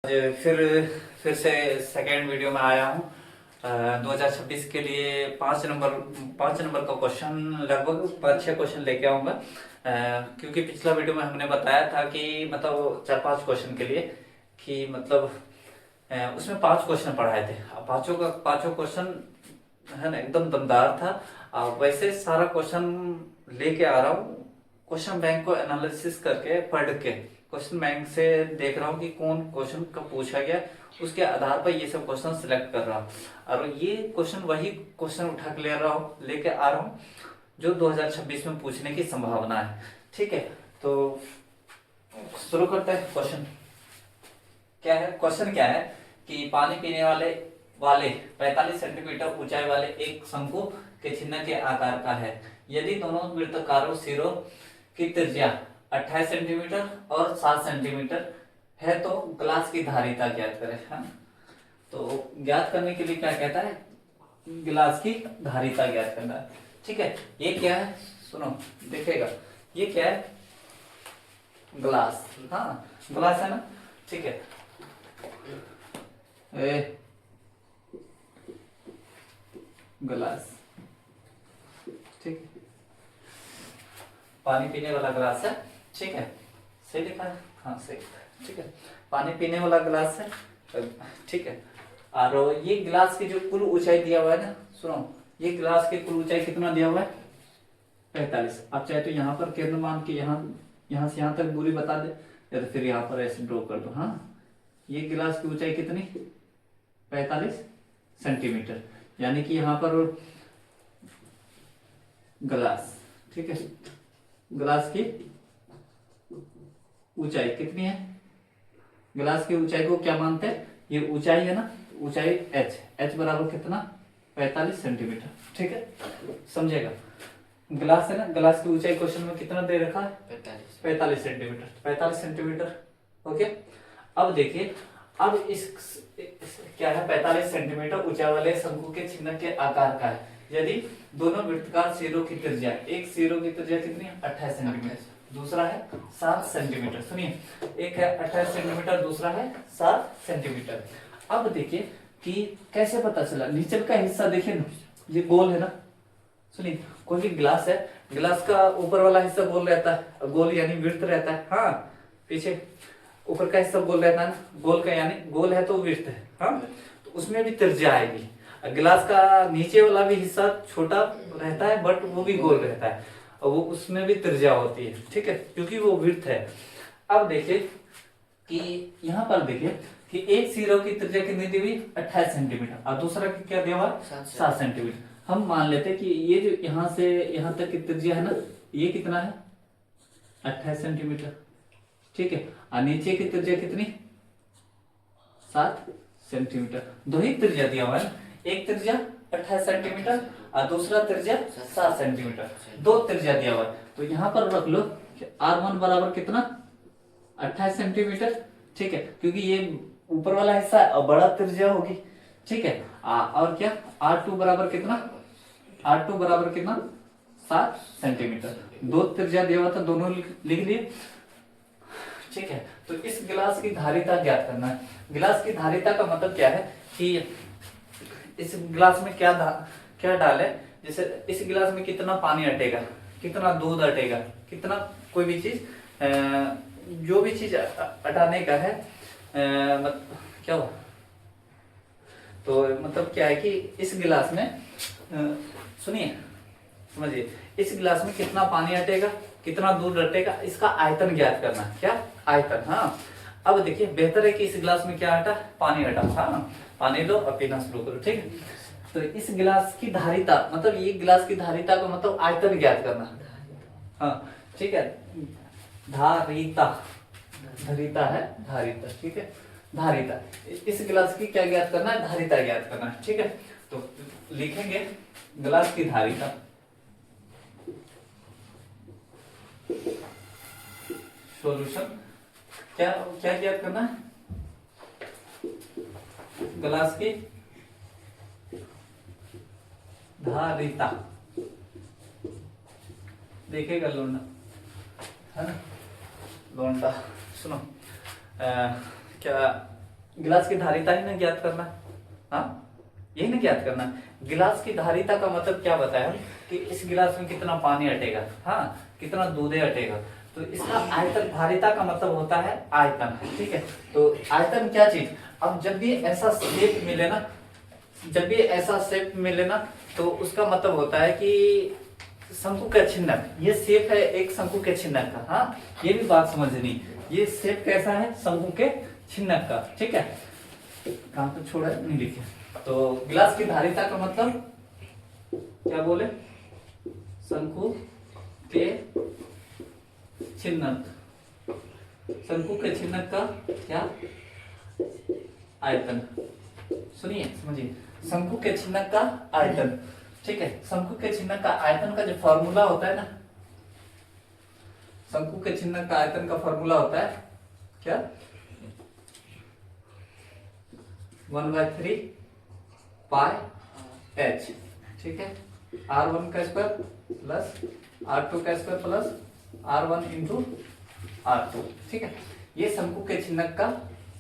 फिर फिर से सेकेंड वीडियो में आया हूँ। 2026 के लिए पाँच नंबर का क्वेश्चन, लगभग 5-6 क्वेश्चन लेके आऊँगा। क्योंकि पिछला वीडियो में हमने बताया था कि मतलब 4-5 क्वेश्चन के लिए कि मतलब उसमें 5 क्वेश्चन पढ़ाए थे। अब पांचों क्वेश्चन है ना एकदम दमदार था। वैसे सारा क्वेश्चन लेके आ रहा हूँ, क्वेश्चन बैंक को एनालिसिस करके पढ़ के क्वेश्चन बैंक से देख रहा हूँ कि कौन क्वेश्चन कब पूछा गया, उसके आधार पर ये सब क्वेश्चन सिलेक्ट कर रहा हूँ। और ये क्वेश्चन वही क्वेश्चन उठा के लेके आ रहा हूँ जो 2026 में पूछने की संभावना है। ठीक है, तो शुरू करते हैं। क्वेश्चन क्या है कि पानी पीने वाले वाले 45 सेंटीमीटर ऊंचाई वाले एक शंकु के चिन्ह के आकार का है। यदि दोनों वृत्ताकार सिरों की त्रिज्या 28 सेंटीमीटर और 7 सेंटीमीटर है तो ग्लास की धारिता ज्ञात करें। हाँ? तो ज्ञात करने के लिए क्या कहता है, गिलास की धारिता ज्ञात करना है। ठीक है, ये क्या है सुनो, देखिएगा ये क्या है, ग्लास। हाँ, ग्लास है ना। ठीक है, ग्लास, ठीक, पानी पीने वाला ग्लास है। ठीक है, सही लिखा है, हाँ सही। ठीक है, पानी पीने वाला ग्लास है। ठीक है, और ये गिलास की जो कुल ऊंचाई दिया हुआ है ना, सुनो, ये गिलास की कुल ऊंचाई कितना दिया हुआ है, 45। आप चाहे तो यहाँ पर केंद्र मान के यहाँ से यहाँ तक दूरी बता दे, या तो फिर यहाँ पर ऐसे ड्रॉ कर दो। हाँ, ये गिलास की ऊंचाई कितनी, 45 सेंटीमीटर, यानी कि यहाँ पर ग्लास, ठीक है, ग्लास की ऊंचाई कितनी है, गिलास की ऊंचाई को क्या मानते हैं, ये ऊंचाई है ना, ऊंचाई h बराबर कितना, 45 सेंटीमीटर। ठीक है, समझेगा, गिलास है ना, गिलास की ऊंचाई क्वेश्चन में कितना दे रखा है, 45 सेंटीमीटर, 45 सेंटीमीटर। ओके, अब देखिए, अब इस क्या है, 45 सेंटीमीटर ऊंचाई वाले शंकु के चिन्ह के आकार का है। यदि दोनों वृत्ताकार सिरों की त्रिज्या, एक सिरों की त्रिज्या कितनी है, 28 सेंटीमीटर, दूसरा है 7 सेंटीमीटर। सुनिए, एक है 28 सेंटीमीटर, दूसरा है 7 सेंटीमीटर। अब देखिए कि कैसे पता चला, नीचे का हिस्सा देखिए ना, ये गोल है ना। सुनिए, कोई भी गिलास है, गिलास का ऊपर वाला हिस्सा गोल रहता है, गोल यानी वृत्त रहता है। हाँ, पीछे ऊपर का हिस्सा गोल रहता है ना, गोल का यानी गोल है तो वृत्त है। हाँ, तो उसमें भी त्रिज्या आएगी। गिलास का नीचे वाला भी हिस्सा छोटा रहता है बट वो भी गोल रहता है, और वो उसमें भी त्रिज्या होती है। ठीक है, क्योंकि वो वृत्त है। अब देखिए कि यहाँ पर देखिए कि एक सिरों की त्रिज्या कितनी दी हुई, 28 सेंटीमीटर, और दूसरा की क्या दिया हुआ, 7 सेंटीमीटर। हम मान लेते हैं कि ये जो यहाँ से यहाँ तक की त्रिज्या है ना, ये कितना है, 28 सेंटीमीटर। ठीक है, और नीचे की त्रिज्या कितनी, 7 सेंटीमीटर। दो ही त्रिज्या दिया हुआ है, एक त्रिज्या 28 सेंटीमीटर और दूसरा त्रिज्या 7 सेंटीमीटर, दो त्रिज्या दिया हुआ है। तो यहाँ पर रख लो R1 बराबर कितना, 28 सेंटीमीटर। ठीक है, क्योंकि ये ऊपर वाला हिस्सा बड़ा त्रिज्या होगी। ठीक है, और क्या, R2 बराबर कितना, R2 बराबर कितना, 7 सेंटीमीटर। दो त्रिज्या दिया हुआ था, दोनों लिख लिए। ठीक है, तो इस गिलास की धारिता ज्ञात करना है। गिलास की धारिता का मतलब क्या है कि इस गिलास में क्या डाले, जैसे इस गिलास में कितना पानी अटेगा, कितना दूध अटेगा, कितना कोई भी चीज, जो भी चीज अटाने का है, क्या हुआ, तो मतलब क्या है कि इस गिलास में, सुनिए समझिए, इस गिलास में कितना पानी अटेगा, कितना दूध अटेगा, इसका आयतन ज्ञात करना है। क्या, आयतन। हाँ, अब देखिए, बेहतर है कि इस गिलास में क्या हटा, पानी हटा। हाँ, पानी लो और पीना शुरू करो। ठीक है, तो इस गिलास की धारिता, मतलब ये गिलास की धारिता का मतलब आयतन ज्ञात करना। हाँ, ठीक है, धारिता, धारिता है, धारिता। ठीक है, धारिता, इस गिलास की क्या ज्ञात करना है, धारिता ज्ञात करना है। ठीक है, तो लिखेंगे गिलास की धारिता, सॉल्यूशन, क्या क्या ज्ञात करना है, गिलास की धारिता। देखेगा लोंडा, है ना, लोंडा। सुनो, क्या गिलास की धारिता ही ना ज्ञात करना, हाँ यही ना ज्ञात करना। गिलास की धारिता का मतलब क्या बताया हम कि इस गिलास में कितना पानी अटेगा, हाँ कितना दूध अटेगा। तो इसका आयतन, धारिता का मतलब होता है आयतन, ठीक है। तो आयतन क्या चीज, अब जब भी ऐसा शेप मिले ना, जब भी ऐसा शेप मिले ना, तो उसका मतलब होता है कि शंकु के छिन्नक, ये शेप है एक शंकु के छिन्नक का, हाँ ये भी बात समझनी। ये शेप कैसा है, शंकु के छिन्नक का, ठीक है। कहां पे छोड़ा है, नहीं लिखे। तो गिलास की धारिता का मतलब क्या बोले, शंकु के छिन्नक, शंकु के छिन्नक का क्या आयतन, सुनिए समझिए, शंकु के छिन्नक का आयतन, ठीक है। शंकु के छिन्नक का आयतन का जो फॉर्मूला होता है ना, शंकु के छिन्नक का आयतन का फॉर्मूला होता है क्या, 1/3 पाई h, ठीक है। r1 का स्क्वायर प्लस r2 का square plus r1 into r2, ठीक है। ये शंकु के छिन्नक का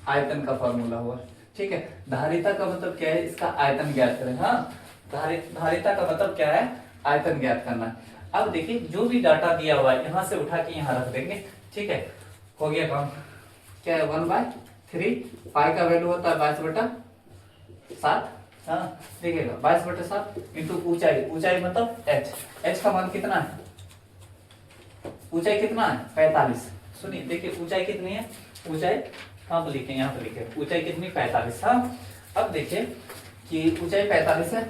आयतन का फॉर्मूला हुआ, ठीक है। धारिता का मतलब क्या है, इसका आयतन ज्ञात करें, हाँ धारिता का मतलब क्या है, आयतन ज्ञात करना। अब देखिए जो भी डाटा दिया हुआ है यहां से उठा के यहां रख देंगे, ठीक है। हो गया काम, क्या है 1/3 पाई का वैल्यू होता है 22/7, हाँ देखिएगा 22/7 इंटू ऊंचाई, ऊंचाई मतलब h का मान कितना है, ऊंचाई कितना है 45। सुनिए देखिए ऊंचाई कितनी है, ऊंचाई कहां पर लिखे, यहाँ पर लिखे, ऊंचाई कितनी 45, हाँ। अब देखिए कि ऊंचाई 45 है,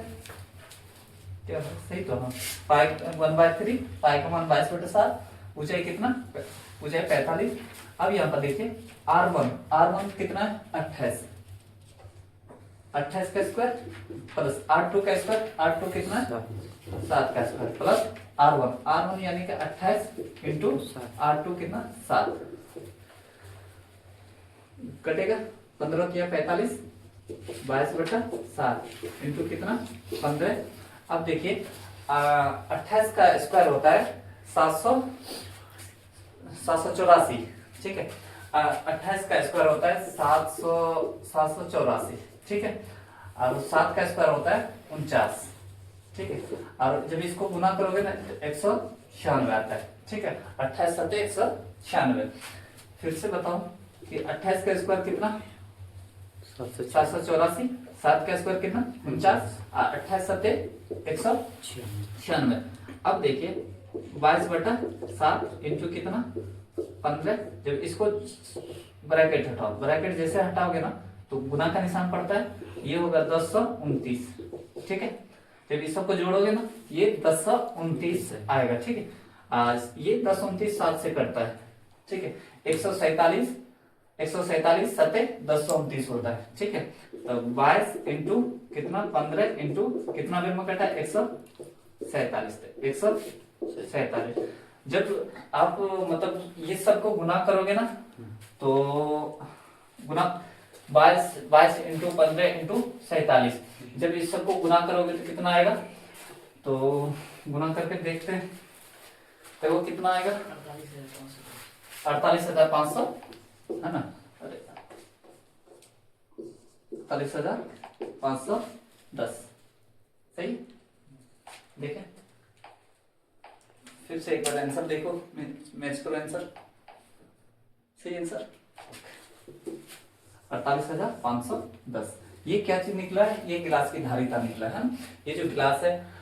क्या सही तो, हाँ पाई 1/3 पाई का मान 22/7, ऊंचाई कितना, ऊंचाई 45। अब यहाँ पर देखिए r1 कितना है 28, 28 का स्क्वायर प्लस r2 का स्क्वायर, r2 कितना है 7 का स्क्वायर प्लस r1 यानी कि 28 इंटू r2 कितना 7, कटेगा 15 किया 45, 22/7 इंटू कितना 15। अब देखिए 28 का स्क्वायर होता है 784, ठीक है। 28 का स्क्वायर होता है 784, ठीक है। और 7 का स्क्वायर होता है 49, ठीक है। और जब इसको गुना करोगे ना 196 आता है, ठीक है। 28 सत्ते 196। फिर से बताओ कि 28 का स्क्वायर कितना 784, 7 का स्क्वायर कितना 49, 28 सत्ते 196। अब देखिए 22/7 इंटू कितना 15, जब इसको ब्रैकेट हटाओ, ब्रैकेट जैसे हटाओगे ना तो गुना का निशान पड़ता है, ये होगा 1029, ठीक है। जब इस सबको जोड़ोगे ना ये 1029 आएगा, ठीक है। ये 1029 7 से कटता है, ठीक है। 147 सत्ते 1029 होता है, ठीक है। तो 22 इंटू कितना 15 इंटू कितना बेर में कटा 147। जब आप मतलब ये सबको गुना करोगे ना तो गुना 22 इंटू 15 इंटू 47, जब इस सबको गुना करोगे तो कितना आएगा, तो गुना करके देखते हैं तो वो कितना आएगा 48,500, है ना, 48,510, सही। देखें फिर से एक बार आंसर देखो, मैच करो आंसर, सही आंसर 48,510। ये क्या चीज निकला है, ये गिलास की धारिता निकला है। ये जो गिलास है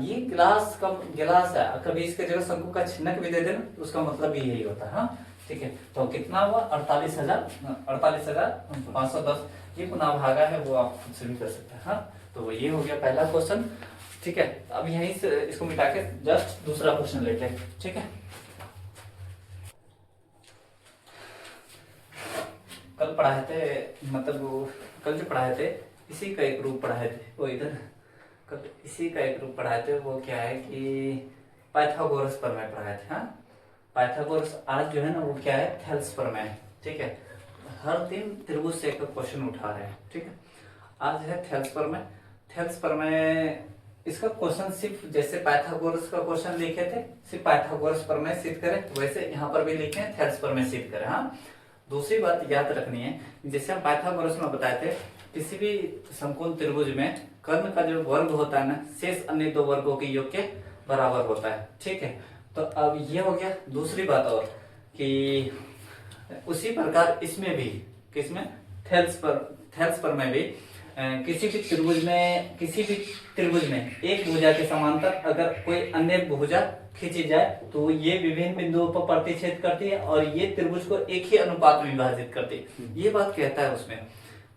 ये गिलास का गिलास है, कभी इसके जगह शंकु का छिन्नक भी दे देना तो उसका मतलब भी यही होता है, हाँ ठीक है। तो कितना हुआ 48,510, ये गुना भागा है वो आप खुद से भी कर सकते हैं, हाँ। तो ये हो गया पहला क्वेश्चन, ठीक है। अब यहीं से इसको मिटा के जस्ट दूसरा क्वेश्चन लेते हैं, ठीक है। कल पढ़ाए थे, मतलब कल जो पढ़ाए थे इसी का एक रूप पढ़ाए थे, वो इधर कल इसी का एक रूप पढ़ाए थे। वो क्या है कि पाइथागोरस प्रमेय पढ़ाए थे, हाँ। पाइथागोरस आज जो है ना वो क्या है थेल्स प्रमेय, ठीक है। हर दिन त्रिभुज से एक क्वेश्चन उठा रहे हैं, ठीक है। आज है थेल्स प्रमेय। थेल्स प्रमेय इसका क्वेश्चन सिर्फ जैसे पाइथागोरस का क्वेश्चन लिखे थे, सिर्फ पाइथागोरस प्रमेय सिद्ध करें, वैसे यहाँ पर भी लिखे हैं थेल्स प्रमेय सिद्ध करें, हाँ। दूसरी बात याद रखनी है, जैसे हम पाइथागोरस में बताए थे, किसी भी समकोण त्रिभुज में कर्ण का जो वर्ग होता है ना, शेष अन्य दो वर्गों के योग के बराबर होता है। ठीक है, तो अब ये हो गया। दूसरी बात और कि उसी प्रकार इसमें भी, किसमें, थेल्स पर में भी किसी भी त्रिभुज में एक भुजा के समांतर अगर कोई अन्य भुजा खींची जाए तो ये विभिन्न बिंदुओं पर प्रतिच्छेद करती है और ये त्रिभुज को एक ही अनुपात में विभाजित करती है। ये बात कहता है उसमें,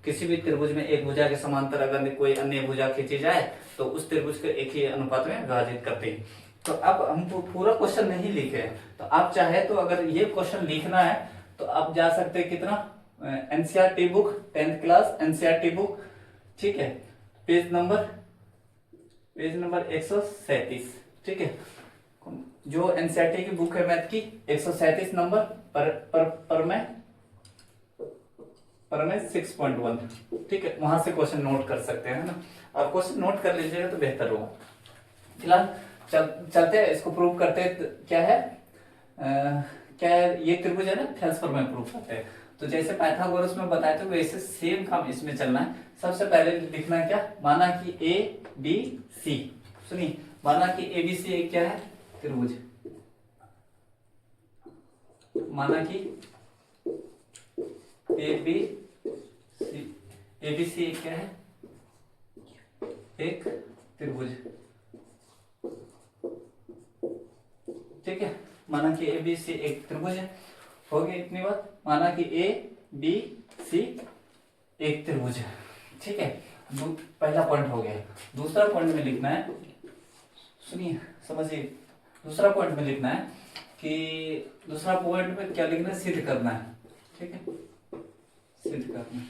किसी भी त्रिभुज में एक भुजा के समांतर अगर कोई अन्य भुजा खींची जाए तो उस त्रिभुज को एक ही अनुपात में विभाजित करती है। तो अब हम पूरा क्वेश्चन नहीं लिखे, तो आप चाहे तो अगर ये क्वेश्चन लिखना है तो आप जा सकते हैं कितना, NCERT book, 10th class NCERT book, ठीक है, पेज नंबर 137। ठीक है, जो एनसीईआरटी की बुक है मैथ की, 137 नंबर पर में 6.1। ठीक है, वहां से क्वेश्चन नोट कर सकते हैं ना, और क्वेश्चन नोट कर लीजिएगा तो बेहतर होगा। फिलहाल चलते हैं, इसको प्रूव करते हैं। क्या है, क्या है, ये त्रिभुज है ना, थेल्स पर में प्रूव करते हैं। तो जैसे पाइथागोरस में बताया था वैसे सेम काम इसमें चलना है। सबसे पहले लिखना है क्या, माना कि ए बी सी, सुनिए, माना कि ए बी सी क्या है, त्रिभुज। माना कि ए बी सी क्या है, एक त्रिभुज। ठीक है, माना कि ए बी सी एक त्रिभुज है, हो गया इतनी बात। माना कि ए बी सी एक त्रिभुज है। ठीक है, पहला पॉइंट हो गया। दूसरा पॉइंट में लिखना है, सुनिए समझिए, दूसरा पॉइंट में लिखना है कि दूसरा पॉइंट में क्या लिखना है, सिद्ध करना है। ठीक है, सिद्ध करना है।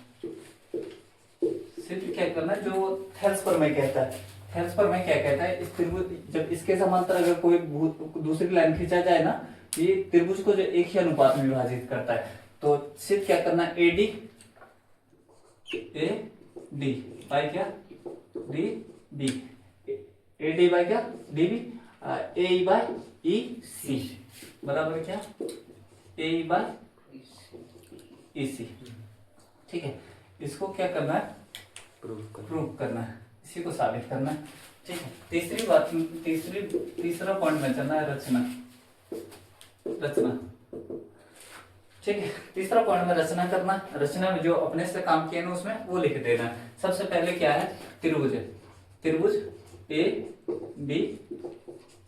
सिद्ध क्या करना है, जो थेल्स पर में कहता है, थेल्स पर में क्या कहता है, इस त्रिभुज जब इसके समांतर अगर कोई दूसरी लाइन खींचा जाए ना, ये त्रिभुज को जो एक ही अनुपात में विभाजित करता है। तो सिर्फ क्या करना है, ए डी बाय क्या, D B, A D by क्या, D B, A by E C बराबर क्या, ए बाय ई सी। ठीक है, इसको क्या करना है, प्रूव करना है, इसी को साबित करना है। ठीक है, तीसरा पॉइंट में चलना है, रचना। ठीक है, तीसरा पॉइंट में रचना करना। रचना में जो अपने से काम किए ना उसमें वो लिख देना है। सबसे पहले क्या है, त्रिभुज ए बी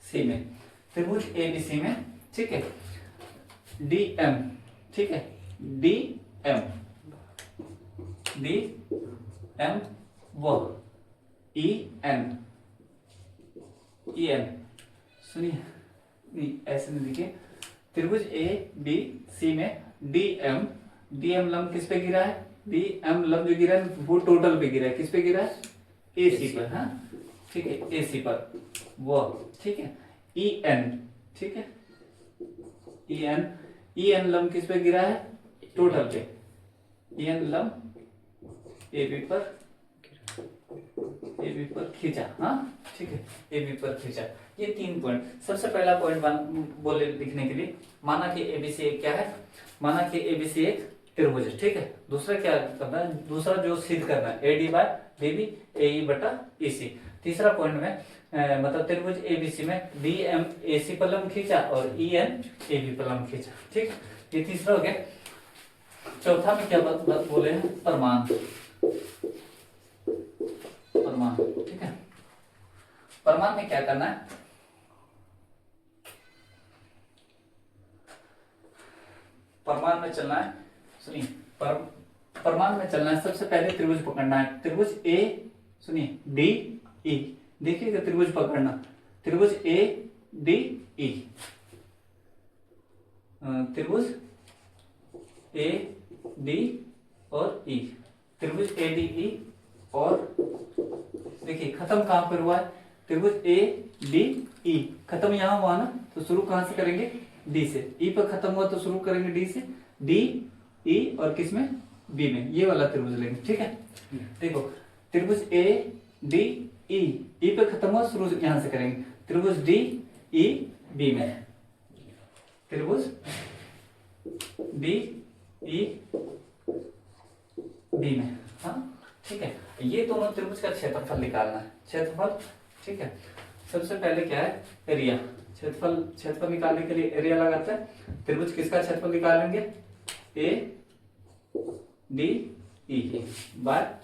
सी में, त्रिभुज ए बी सी में, ठीक है, डी एम, ठीक है, डी एम वो ई एन, सुनिए, नहीं ऐसे नहीं लिखिए, त्रिभुज ए बी सी में डी एम लंब किस पे गिरा है, डी एम लंब जो गिरा है वो टोटल पे गिरा है, किस पे गिरा है, ए सी पर। हाँ ठीक है, ए सी पर वो, ठीक है, ई एन, ठीक है, ई एन लंब किस पे गिरा है, टोटल पे, ई एन लंब ए बी पर खींचा। हाँ ठीक है, ए बी पर खींचा। ये 3 पॉइंट। सबसे पहला पॉइंट बोले लिखने के लिए, माना कि एबीसी एक क्या है, माना कि एबीसी एक त्रिभुज है। ठीक है, दूसरा क्या करना है, दूसरा जो सिद्ध करना है, A D by D B A E बटा ई सी। तीसरा पॉइंट में मतलब त्रिभुज एबीसी में डी एम ए सी पर लंब खींचा और ई एन ए बी पर लंब खींचा। ठीक, ये तीसरा हो गया। चौथा में क्या बात बोले हैं, प्रमाण। ठीक है, प्रमाण में क्या करना है, प्रमाण में चलना है, सुनिए, प्रमाण में चलना है। सबसे पहले त्रिभुज पकड़ना है, त्रिभुज ए, सुनिए, डी ई, देखिएगा त्रिभुज पकड़ना, त्रिभुज ए डी ई, त्रिभुज ए डी और ई, त्रिभुज ए डी ई। और देखिए खत्म कहां पर हुआ है, त्रिभुज ए डी ई, खत्म यहां हुआ ना, तो शुरू कहां से करेंगे, डी से। ई पर खत्म हुआ तो शुरू करेंगे डी से, डी ई और किस में, बी में, ये वाला त्रिभुज लेंगे। ठीक है, देखो त्रिभुज ए डी ई पे खत्म हुआ, शुरू यहां से करेंगे, त्रिभुज डी ई बी में, त्रिभुज डी ई बी में। हाँ ठीक है, ये दोनों त्रिभुज का क्षेत्रफल निकालना है, क्षेत्रफल। ठीक है, सबसे पहले क्या है, एरिया। क्षेत्रफल निकालने के लिए एरिया लगाते हैं। त्रिभुज किसका क्षेत्रफल निकालेंगे, ए डी ई बाय,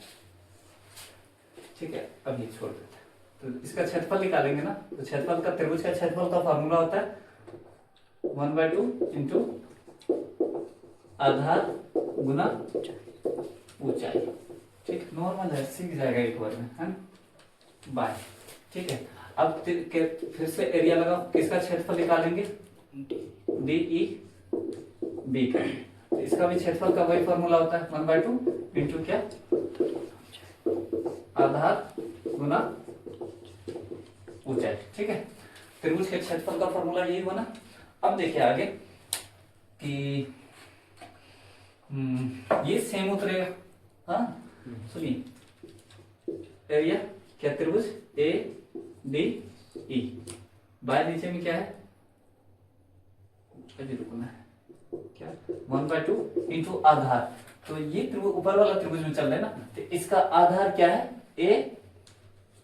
ठीक है अब ये छोड़ देते हैं। तो इसका क्षेत्रफल निकालेंगे ना, तो क्षेत्रफल का, त्रिभुज का क्षेत्रफल का फॉर्मूला होता है 1/2 इंटू आधार गुना ऊंचाई। ठीक, नॉर्मल है, सीख जाएगा एक बार में, है ना, बाय। ठीक है, अब फिर से एरिया लगाओ, किसका क्षेत्रफल निकालेंगे, डी ई बी का। तो इसका भी क्षेत्रफल का वही फॉर्मूला होता है 1/2 इंटू क्या, आधार गुना ऊंचाई। ठीक है, त्रिभुज के क्षेत्रफल का फॉर्मूला यही बना। अब देखिए आगे कि ये सेम उतरेगा। हाँ सुनिए, एरिया क्या, त्रिभुज ए डी ई बाय, नीचे में क्या है, अभी रुकना है, क्या 1/2 इंटू आधार। तो ये त्रिभुज ऊपर वाला त्रिभुज में चल रहा है ना, तो इसका आधार क्या है, ए,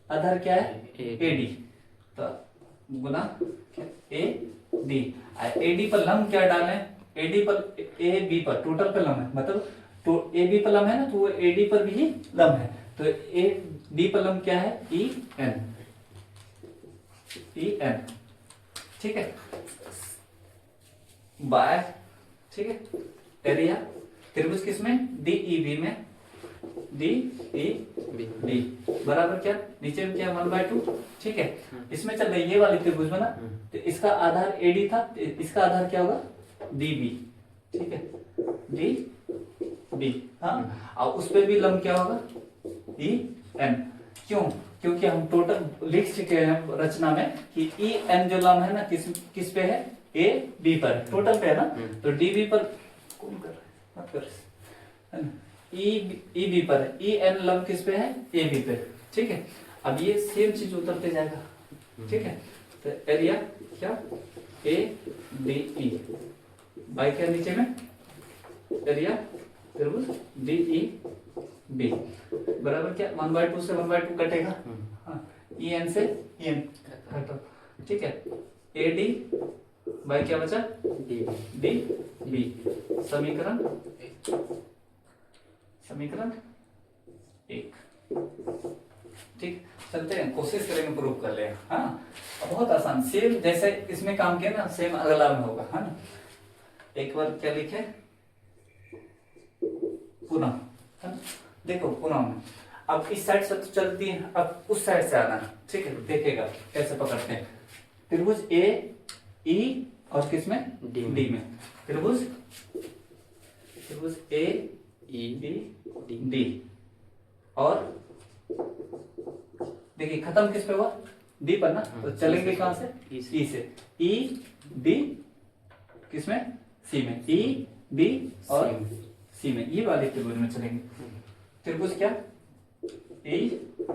आधार क्या है ए डी, तो गुना ए डी। ए डी पर लंब क्या डालें, ए डी पर, ए बी पर टोटल पे लंब है, मतलब तो ए बी पर लंब है ना, तो वो ए डी पर भी लंब है। तो ए डी पर लंब क्या है, ई एन, ई एन। ठीक है, बाय, ठीक है, एरिया त्रिभुज किसमें, डी ई बी में, डी ई बी बराबर क्या, नीचे में क्या 1/2। ठीक है, इसमें चल रही ये वाली त्रिभुज में ना, तो इसका आधार एडी था, तो इसका आधार क्या होगा, डी बी। ठीक है, डी बी। हाँ, और उस पे भी लंब क्या होगा, ई एन। क्यों, क्योंकि हम टोटल लिख चुके हैं रचना में कि ई एन जो लंब है ना, किस पे है, ए बी पर, टोटल पे है ना, तो डी बी पर कौन कर रहा है, मत कर, ई बी पर है, ई एन लंब किस पे है, ए बी पे। ठीक है, अब ये सेम चीज उतरते जाएगा। ठीक है, तो एरिया क्या, ए डी ई बाई क्या, नीचे में एरिया त्रिभुज डी ई बी बराबर क्या, 1/2 से 1/2 कटेगा, ई एन से ई एन घटो। ठीक है, ए डी बाई क्या बचा, डी बी। समीकरण एक। ठीक, चलते हैं, कोशिश करेंगे प्रूव कर ले। हाँ, बहुत आसान, सेम जैसे इसमें काम किया ना, सेम अगला में होगा, है ना। एक बार क्या लिखे, पुनः, है ना? देखो पुनः में अब इस साइड से तो चलती है, अब उस साइड से आना। ठीक है, देखेगा कैसे पकड़ते हैं। त्रिभुज ए ई और किसमें, डी में, त्रिभुज ए ई डी, और देखिए खत्म किस पे हुआ, डी पर ना, तो चलेंगे कहां से, ई से, ई डी किसमें, सी में, ई डी और सी में, ये वाले त्रिभुज में चलेंगे। त्रिभुज क्या, ई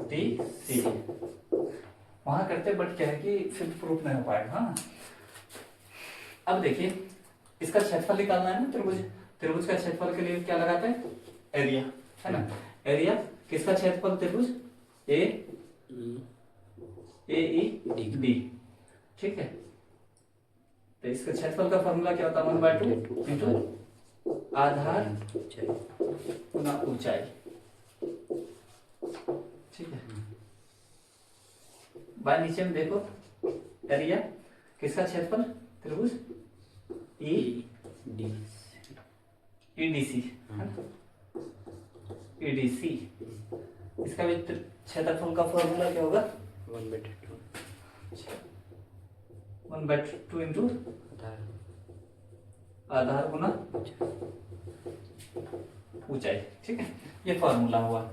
डी सी, वहां करते बट क्या है कि फिर प्रूफ नहीं हो पाएगा। हाँ, अब देखिए इसका क्षेत्रफल निकालना है ना, त्रिभुज का क्षेत्रफल के लिए क्या लगाते हैं, एरिया, है ना। एरिया किसका क्षेत्रफल, त्रिभुज ए ई डी। ठीक है, तो इसका क्षेत्रफल का फॉर्मूला क्या होता है, 1/2 इंटू आधार गुना ऊंचाई। ठीक है, बाय नीचे में देखो, एरिया किसका क्षेत्रफल, त्रिभुज ई डी सी, ईडीसी। इसका भी क्षेत्रफल का फॉर्मूला क्या होगा, 1/2 इंटू आधार गुना ऊंचाई। ठीक है, ये फॉर्मूला हुआ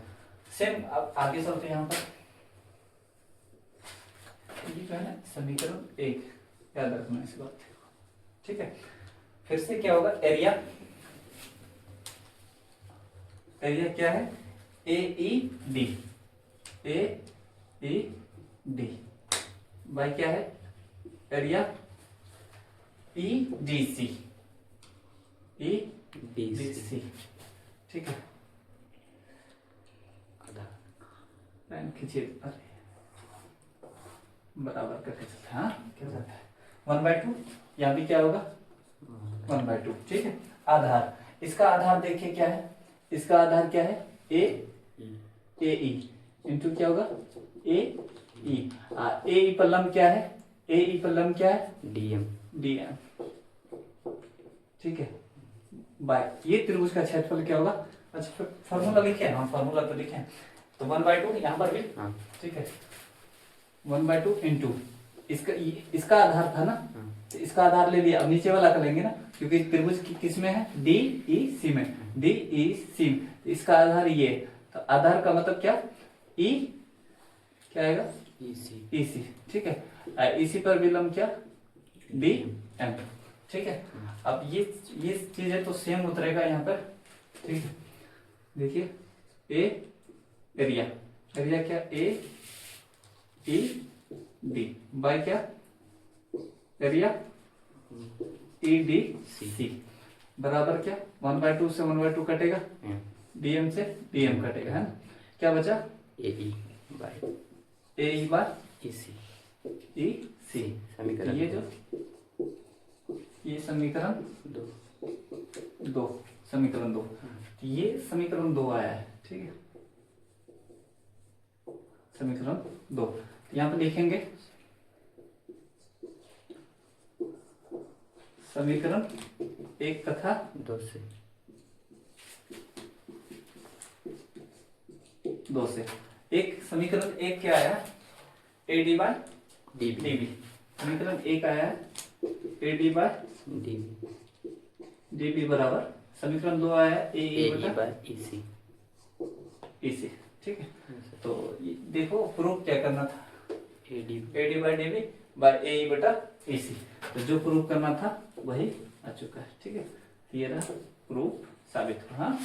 सेम। अब आगे चलते हैं, यहाँ पर ये जो है ना समीकरण एक, याद रखना इस बात। ठीक है, फिर से क्या होगा, एरिया क्या है, A E D, A E D by क्या है, area E D C, E BC। ठीक है, आधा लाइन खींचिए, अरे बराबर करके चलते हैं। हाँ क्या जाता है 1/2, यहाँ भी क्या होगा 1/2। ठीक है, आधार, इसका आधार देखिए क्या है, इसका आधार क्या है ए ई इंटू क्या होगा ए ई पर लंब क्या है, ए ई पर लंब क्या है DM। ठीक है, बाय ये त्रिभुज का क्षेत्रफल क्या होगा। अच्छा फॉर्मूला लिखे हैं, फॉर्मूला तो लिखे हैं, तो 1/2 यहाँ पर भी। ठीक है, 1/2 इंटू इसका आधार था ना, तो इसका आधार ले लिया, अब नीचे वाला कर लेंगे ना, क्योंकि त्रिभुज किस में है DEC में, DEC में, इसका आधार ये, तो आधार का मतलब क्या E क्या आएगा EC। ठीक है, इसी पर विलंब क्या DM। ठीक है, अब ये चीजें तो सेम उतरेगा यहाँ पर। ठीक है, देखिए एरिया क्या AED बाय क्या एरिया EDC बराबर क्या 1/2 से 1/2 कटेगा, DM से DM कटेगा, है ना, क्या बचा AE बाय EC। समीकरण ये समीकरण 2 समीकरण 2, ये समीकरण 2 आया है। ठीक है, समीकरण 2 यहाँ पे लिखेंगे समीकरण 1 तथा 2 से एक समीकरण 1 क्या आया AD बाय DB, समीकरण 1 आया AD बाय DB बराबर समीकरण 2 आया AE बाय EC। ठीक है, तो देखो प्रूफ क्या करना था AD by DB by AE बटा EC, तो जो प्रूफ करना था वही आ चुका है। ठीक है, ये रहा प्रूफ साबित हुआ। हाँ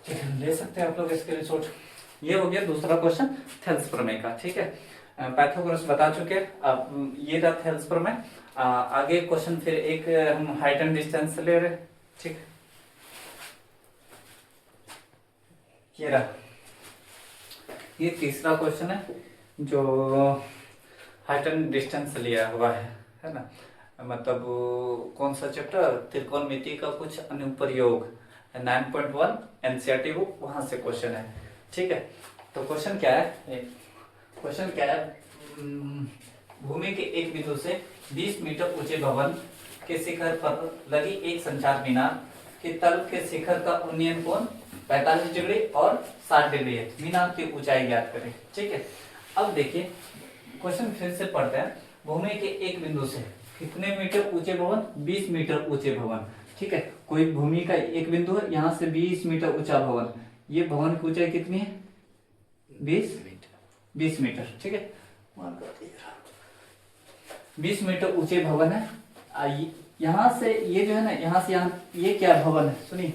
ठीक है, ले सकते हैं आप लोग स्क्रीनशॉट। ये हो गया दूसरा क्वेश्चन थेल्स प्रमेय का। ठीक है, पाइथागोरस बता चुके हैं, अब ये रहा थेल्स प्रमेय। आगे क्वेश्चन फिर एक हम हाइट एंड डिस्टेंस ले रहे। ठीक है, ये रहा, ये तीसरा क्वेश्चन है जो हाइट एंड डिस्टेंस लिया हुआ है ना, मतलब कौन सा चैप्टर त्रिकोणमिति का कुछ अनुप्रयोग 9.1 NCERT बुक, वहां से क्वेश्चन है। ठीक है, तो क्वेश्चन क्या है, भूमि के एक बिंदु से 20 मीटर ऊंचे भवन के शिखर पर लगी एक संचार मीनार के तल के शिखर का उन्नयन कोण 45 डिग्री और 60 डिग्री है, मीनार की ऊंचाई ज्ञात करें। ठीक है, अब देखिए क्वेश्चन फिर से पढ़ते हैं। भूमि के एक बिंदु से कितने मीटर ऊंचे भवन, 20 मीटर ऊंचे भवन। ठीक है, कोई भूमि का एक बिंदु है, यहां से 20 मीटर ऊंचा भवन, ये भवन की ऊंचाई कितनी है 20 मीटर। ठीक है, 20 मीटर ऊंचे भवन है। यहाँ से ये जो है ना, यहाँ से यहाँ ये क्या भवन है, सुनिए,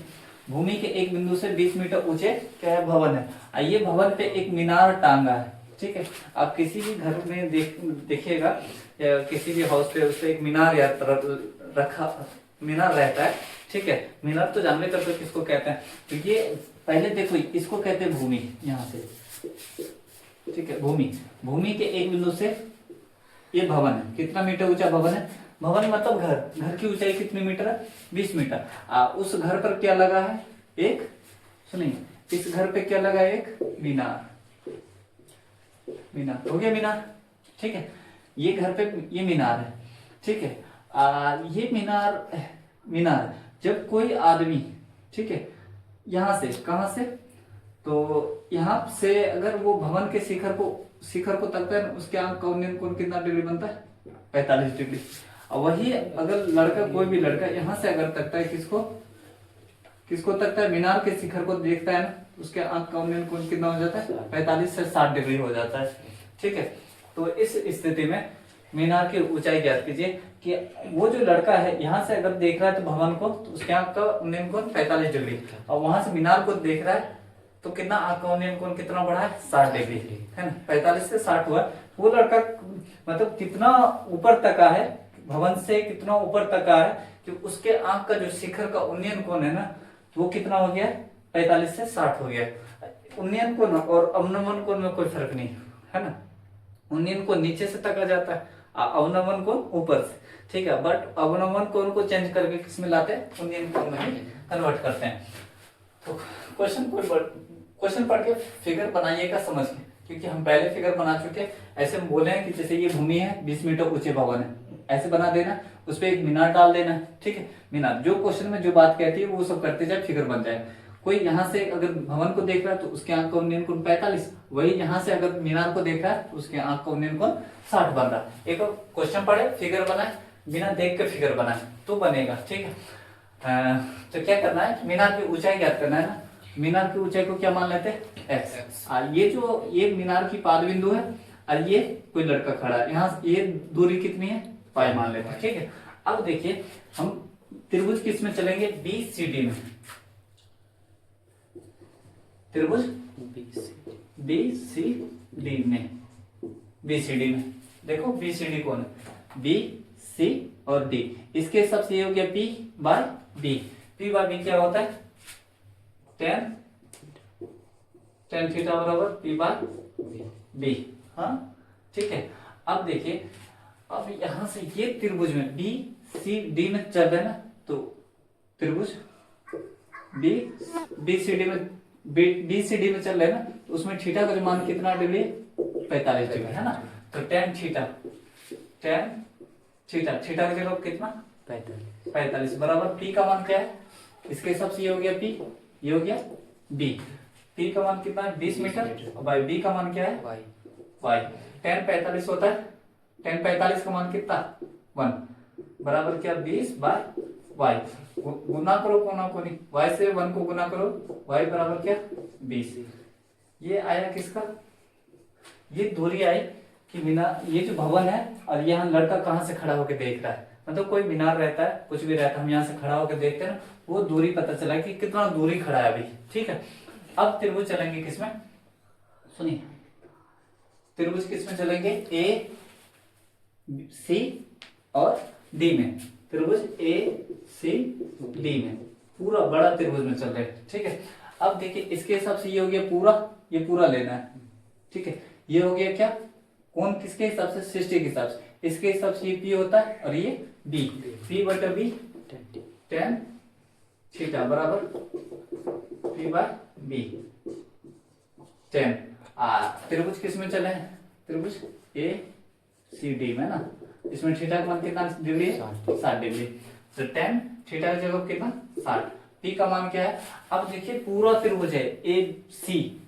भूमि के एक बिंदु से 20 मीटर ऊंचे क्या है भवन है। ये भवन पे एक मीनार टांगा है। ठीक है, आप किसी भी घर में देखिएगा या किसी भी हाउस पे उस पे एक मीनार या रखा मीनार रहता है। ठीक है, मीनार तो जानते करते किसको कहते हैं, तो ये पहले देखो इसको कहते हैं भूमि, यहाँ से। ठीक है, भूमि के एक बिंदु से ये भवन है, कितना मीटर ऊंचा भवन है, भवन मतलब घर की ऊंचाई कितनी मीटर है 20 मीटर। उस घर पर क्या लगा है एक, सुनिए, इस घर पे क्या लगा है एक मीनार हो गया मीनार। ठीक है, ये घर पे ये मीनार है। ठीक है, ये मीनार जब कोई आदमी, ठीक है, यहां से कहां से, तो यहां से अगर वो भवन के शिखर को तकता है, उसके आंख का उन्नयन कोण कितना डिग्री बनता है 45 डिग्री। और वही अगर लड़का, कोई भी लड़का यहां से अगर तकता है, किसको तकता है, मीनार के शिखर को देखता है ना, उसके आंख का उन्नयन कोण कितना हो जाता है 45 से 60 डिग्री हो जाता है। ठीक है, तो इस स्थिति में मीनार की ऊंचाई ज्ञात कीजिए कि वो जो लड़का है यहाँ से अगर देख रहा है तो भवन को, तो उसके आंख का उन्नयन कोण 45 डिग्री, और वहां से मीनार को देख रहा है तो कितना आंख का उन्नयन कोण कितना बढ़ा है 60 डिग्री, है ना, 45 से 60 हुआ। वो लड़का मतलब कितना ऊपर तक है, भवन से कितना ऊपर तक है तो उसके आंख का जो शिखर का उन्नयन कोण है ना वो कितना हो गया, 45 से 60 हो गया। उन्नयन कोण और अवनमन कोण में कोई फर्क नहीं है ना, उन्नयन कोण नीचे से तका जाता है, अवनमन कोण ऊपर से, ठीक है। बट अवनमन कोण को चेंज करके किस में लाते हैं, उन्नयन कोण में ही कन्वर्ट करते हैं। तो क्वेश्चन पढ़ के फिगर बनाइएगा समझ के, क्योंकि हम पहले फिगर बना चुके हैं। ऐसे हम बोले हैं कि जैसे ये भूमि है, 20 मीटर ऊंचे भवन है, ऐसे बना देना, उस पर एक मीनार डाल देना, ठीक है। मीनार जो क्वेश्चन में जो बात कहती है वो सब करते जाए, फिगर बन जाए। कोई यहाँ से अगर भवन को देख रहा है तो उसके आंख का उन्नयन कोण 45, वही यहाँ से अगर मीनार को देख रहा है तो उसके आंख का उन्नयन कोण 60 बन रहा है। एक क्वेश्चन पढ़े, फिगर बनाए, बिना देख के फिगर बनाए तो बनेगा, ठीक है। तो क्या करना है, मीनार की ऊंचाई ज्ञात करना है ना। मीनार की ऊंचाई को क्या मान लेते हैं, x। और ये मीनार की पाद बिंदु है और ये कोई लड़का खड़ा है, यहाँ ये दूरी कितनी है, पाई मान लेते हैं, ठीक है। अब देखिए हम त्रिभुज किस में चलेंगे, BCD में। त्रिभुज BCD में, BCD में देखो BCD कौन है, B, C और D। इसके हिसाब से ये हो गया P by B। P by B क्या होता है, tan थीटा बराबर P बाय B। हाँ ठीक है। अब देखिए, अब यहां से ये त्रिभुज में BCD में चल रहे हैं ना, तो त्रिभुज BCD में चल रहे हैं ना, तो उसमें थीटा का जो मान कितना डिग्री, 45 डिग्री है ना। तो tan थीटा का जगह कितना, 45 बराबर P का मान क्या है, इसके हिसाब से ये हो गया P, ये हो गया B। P का मान कितना है, 20 मीटर, और बाई B का मान क्या है, y। tan 45 होता है, tan 45 का मान कितना, 1 बराबर क्या, 20 बाय y। गुना करो कोना कोनी, y से 1 को गुना करो, y बराबर क्या, 20। ये आया किसका, ये दूरी आई कि मीनार, ये जो भवन है और यहाँ लड़का कहाँ से खड़ा होकर देख रहा है, मतलब कोई मीनार रहता है, कुछ भी रहता है, हम यहाँ से खड़ा होकर देखते हैं ना, वो दूरी पता चला कि कितना दूरी खड़ा है अभी, ठीक है। अब त्रिभुज चलेंगे किसमें, सुनिए, त्रिभुज किसमें चलेंगे, A, C और D में। त्रिभुज A, C, D में, पूरा बड़ा त्रिभुज में चल रहे हैं, ठीक है। अब देखिए इसके हिसाब से ये हो गया पूरा, ये पूरा लेना है, ठीक है। ये हो गया क्या, कौन किसके हिसाब से, 60 के हिसाब से, इसके हिसाब से ये P होता है और ये B। P बटा B tan थीटा बराबर P बाय B tan। त्रिभुज किस में चले हैं, त्रिभुज ACD में ना, इसमें थीटा का मान कितना डिग्री है, 60 डिग्री। तो tan थीटा की जगह कितना, 60। P का मान क्या है, अब देखिए पूरा त्रिभुज है AC,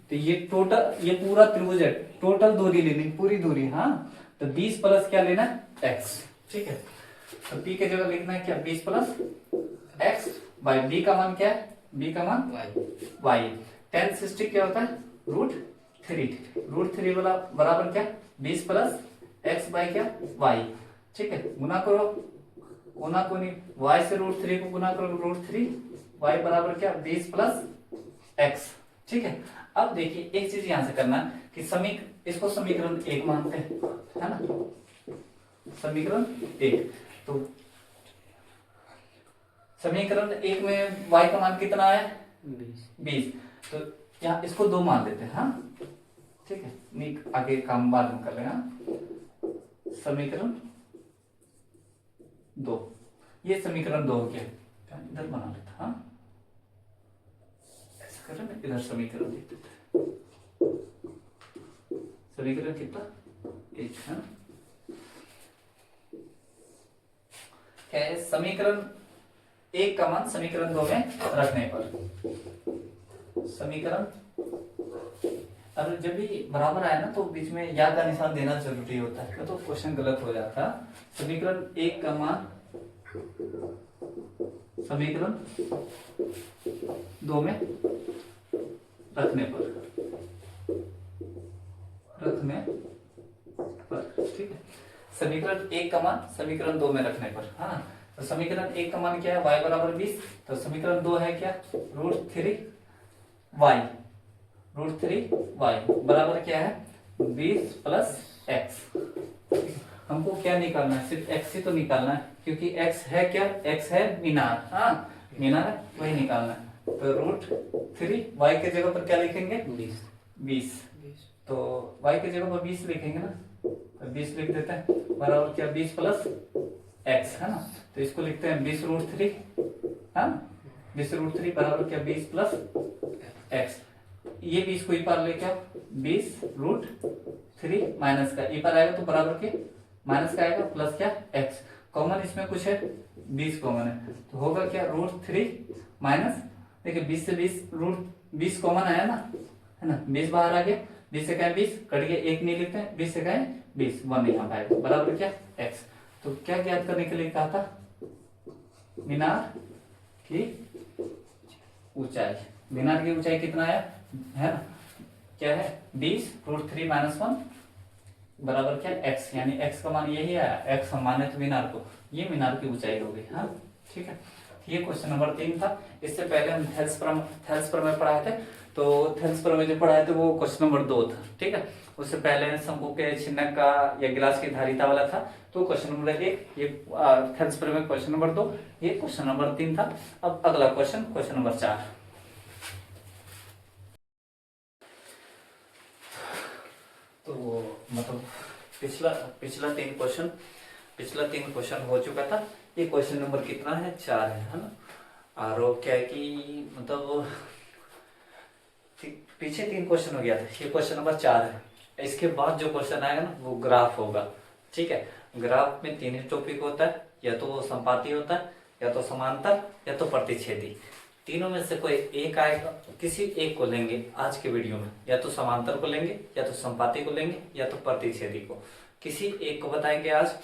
तो ये टोटल, ये पूरा त्रिभुज है, टोटल दूरी लेनी, पूरी दूरी, हाँ। तो 20 प्लस क्या लेना है, x, ठीक है। तो P के जगह लिखना है क्या, 20 प्लस x बाई B का मान क्या है, B का मान y। tan 60 क्या होता है, √3 वाला बराबर क्या, 20 प्लस x बाई क्या, y, ठीक है। गुना करो कोना कोनी, y से √3 को गुना करो, √3 y बराबर क्या, 20 प्लस x, ठीक है। अब देखिए एक चीज यहां से करना कि इसको समीकरण 1 मानते हैं, है ना, समीकरण 1। तो समीकरण 1 में y का मान कितना है, 20। तो यहाँ इसको 2 मान लेते हैं, हाँ ठीक है, आगे काम बाद में कर रहे हैं। समीकरण 2, ये समीकरण 2 हो गया, इधर बना लेता, हाँ ऐसा कर रहे हैं, इधर समीकरण लिख देते हैं। समीकरण कितना, 1 है ना। क्या है, समीकरण 1 का मान समीकरण 2 में रखने पर, समीकरण, अब जब भी बराबर आया ना तो बीच में या का निशान देना जरूरी होता है, तो क्वेश्चन गलत हो जाता है। समीकरण 1 का मान समीकरण 2 में रखने पर, ठीक है। समीकरण 1 का मान समीकरण 2 में रखने पर, हाँ। तो समीकरण 1 का मान क्या है, y बराबर 20। तो समीकरण 2 है क्या, √3y, √3y बराबर क्या है, 20 प्लस x। हमको क्या निकालना है, सिर्फ x ही तो निकालना है, क्योंकि x है क्या, x है मीनार, हाँ मीनार है, वही निकालना है। तो √3 y के जगह पर क्या लिखेंगे, 20। तो y के जगह पर 20 लिखेंगे ना, तो 20 लिख देते हैं, बराबर क्या 20 प्लस x है ना, तो इसको लिखते हैं 20√3, हाँ 20√3 बराबर क्या 20 प्लस x। ये 20 को पार ले क्या 20√3 माइनस का ई पर आएगा तो बराबर के माइनस का आएगा प्लस क्या x, कॉमन इसमें कुछ है 20 कॉमन है, तो होगा क्या √3 माइनस, देखिए 20 से 20 कॉमन आया ना, है ना 20 बाहर आ गया, 20 से कहें 20 कट गया, एक नहीं लिखते हैं, 20 से कहें 20 1 यहाँ पाएगा बराबर क्या x। तो क्या ज्ञात करने के लिए कहा था, मीनार की ऊंचाई, मीनार की ऊंचाई कितना आया है ना, क्या है 20√3 माइनस 1 बराबर क्या x, यानी x का मान यही आया, x हम माने तो मीनार को, ये मीनार की ऊंचाई हो गई, हाँ ठीक है। ये क्वेश्चन नंबर 3 था। इससे पहले हम थेल्स प्रमेय पढ़ाए थे, तो थेल्स प्रमेय जो पढ़ाए थे वो क्वेश्चन नंबर 2 था, ठीक है। उससे पहले शंकु के छिन्नक का या गिलास की धारिता वाला था, तो क्वेश्चन नंबर 1 ये थेल्स प्रमेय क्वेश्चन नंबर 2, ये क्वेश्चन नंबर 3 था। अब अगला क्वेश्चन नंबर 4। तो मतलब पिछला तीन क्वेश्चन हो चुका था, ये क्वेश्चन नंबर कितना है 4 है ना। और क्या है कि मतलब पीछे 3 क्वेश्चन हो गया था, ये क्वेश्चन नंबर 4 है। इसके बाद जो क्वेश्चन आएगा ना वो ग्राफ होगा, ठीक है। ग्राफ में 3 ही टॉपिक होता है, या तो वो संपाती होता है, या तो समांतर, या तो प्रतिच्छेदी। तीनों में से कोई एक आएगा, किसी एक को लेंगे आज के वीडियो में, या तो समांतर को लेंगे, या तो संपाती को लेंगे, या तो प्रतिच्छेदी को, किसी एक को बताएंगे आज,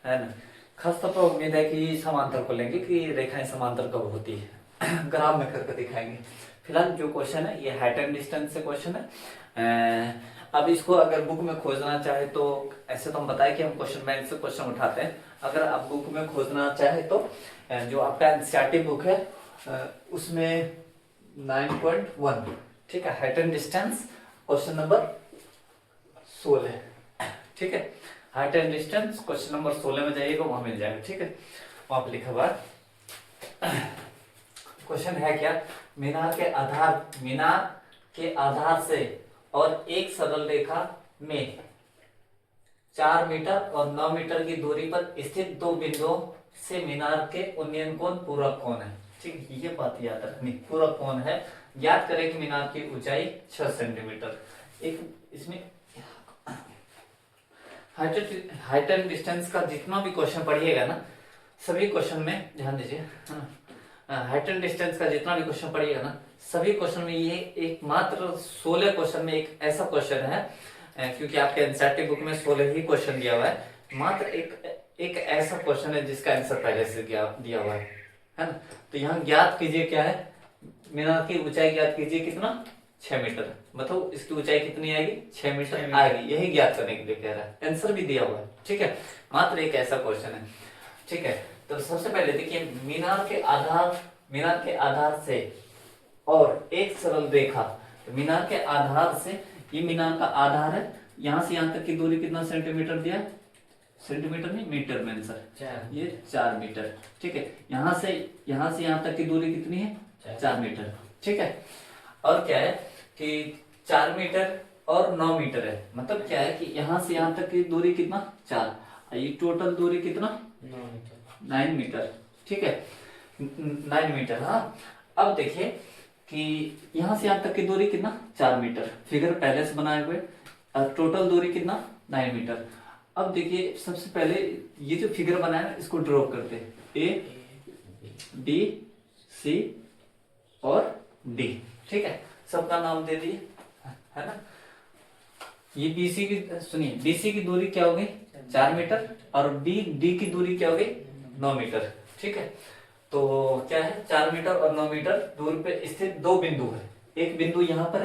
है ना। खासतौर पर उम्मीद है कि समांतर को लेंगे, कि रेखाएं समांतर कब होती है ग्राफ में करके दिखाएंगे। फिलहाल जो क्वेश्चन है ये हाइट एंड डिस्टेंस से क्वेश्चन है। अब इसको अगर बुक में खोजना चाहे तो, ऐसे तो हम बताए कि हम क्वेश्चन बैंक से क्वेश्चन उठाते हैं, अगर आप बुक में खोजना चाहे तो जो आपका एनसीईआरटी बुक है उसमें 9.1, ठीक है, height and distance question number 16, ठीक है। Height and distance question number 16 में जाइएगा, वहां मिल जाएगा, ठीक है। वहां पर लिखा हुआ क्वेश्चन है क्या, मीनार के आधार से और एक सरल रेखा में 4 मीटर और 9 मीटर की दूरी पर स्थित 2 बिंदुओं से मीनार के उन्नयन कोण पूरक कोण है, ठीक है। ये बात याद रखनी, पूरक कोण है। याद करें कि मीनार की ऊंचाई 6 सेंटीमीटर। एक इसमें हाइट एंड डिस्टेंस का जितना भी क्वेश्चन पढ़िएगा ना, सभी क्वेश्चन में ध्यान दीजिए, हाइट एंड डिस्टेंस का जितना भी क्वेश्चन पढ़िएगा ना, सभी क्वेश्चन में ये एक मात्र 16 क्वेश्चन में एक ऐसा क्वेश्चन है, क्योंकि आपके एनसीईआरटी बुक में 16 ही क्वेश्चन दिया हुआ है, मात्र एक ऐसा क्वेश्चन है जिसका आंसर पहले से दिया हुआ है ना। तो यहाँ ज्ञात कीजिए क्या है, मीनार की ऊंचाई ज्ञात कीजिए, कितना 6 मीटर, मतलब इसकी ऊंचाई कितनी आएगी 6 मीटर आएगी, यही ज्ञात करने के लिए कह रहा है, आंसर भी दिया हुआ है, ठीक है। मात्र एक ऐसा क्वेश्चन है, ठीक है। तो सबसे पहले देखिए, मीनार के आधार से और एक सरल रेखा, तो मीनार के आधार से, ये मीनार का आधार है, यहां से यहां तक की दूरी कितना सेंटीमीटर दिया है, सेंटीमीटर नहीं मीटर में आंसर, ये 4 मीटर, ठीक है। यहां से यहां तक की दूरी कितनी है 4 मीटर, ठीक है। और क्या है कि 4 मीटर और 9 मीटर है, मतलब क्या है कि यहां से यहां तक की दूरी कितना 4, ये टोटल दूरी कितना 9 मीटर, ठीक है, 9 मीटर। हाँ, अब देखिए कि यहां से यहां तक की दूरी कितना 4 मीटर, फिगर पहले से बनाए हुए, टोटल दूरी कितना 9 मीटर। अब देखिए सबसे पहले ये जो फिगर बनाया है इसको ड्रॉ करते हैं, ए डी सी और डी, ठीक है, सबका नाम दे दिए, है ना। ये बीसी की, सुनिए, बीसी की दूरी क्या हो गई 4 मीटर, और डी की दूरी क्या हो गई 9 मीटर, ठीक है। तो क्या है 4 मीटर और 9 मीटर दूरी पे स्थित 2 बिंदु है, एक बिंदु यहाँ पर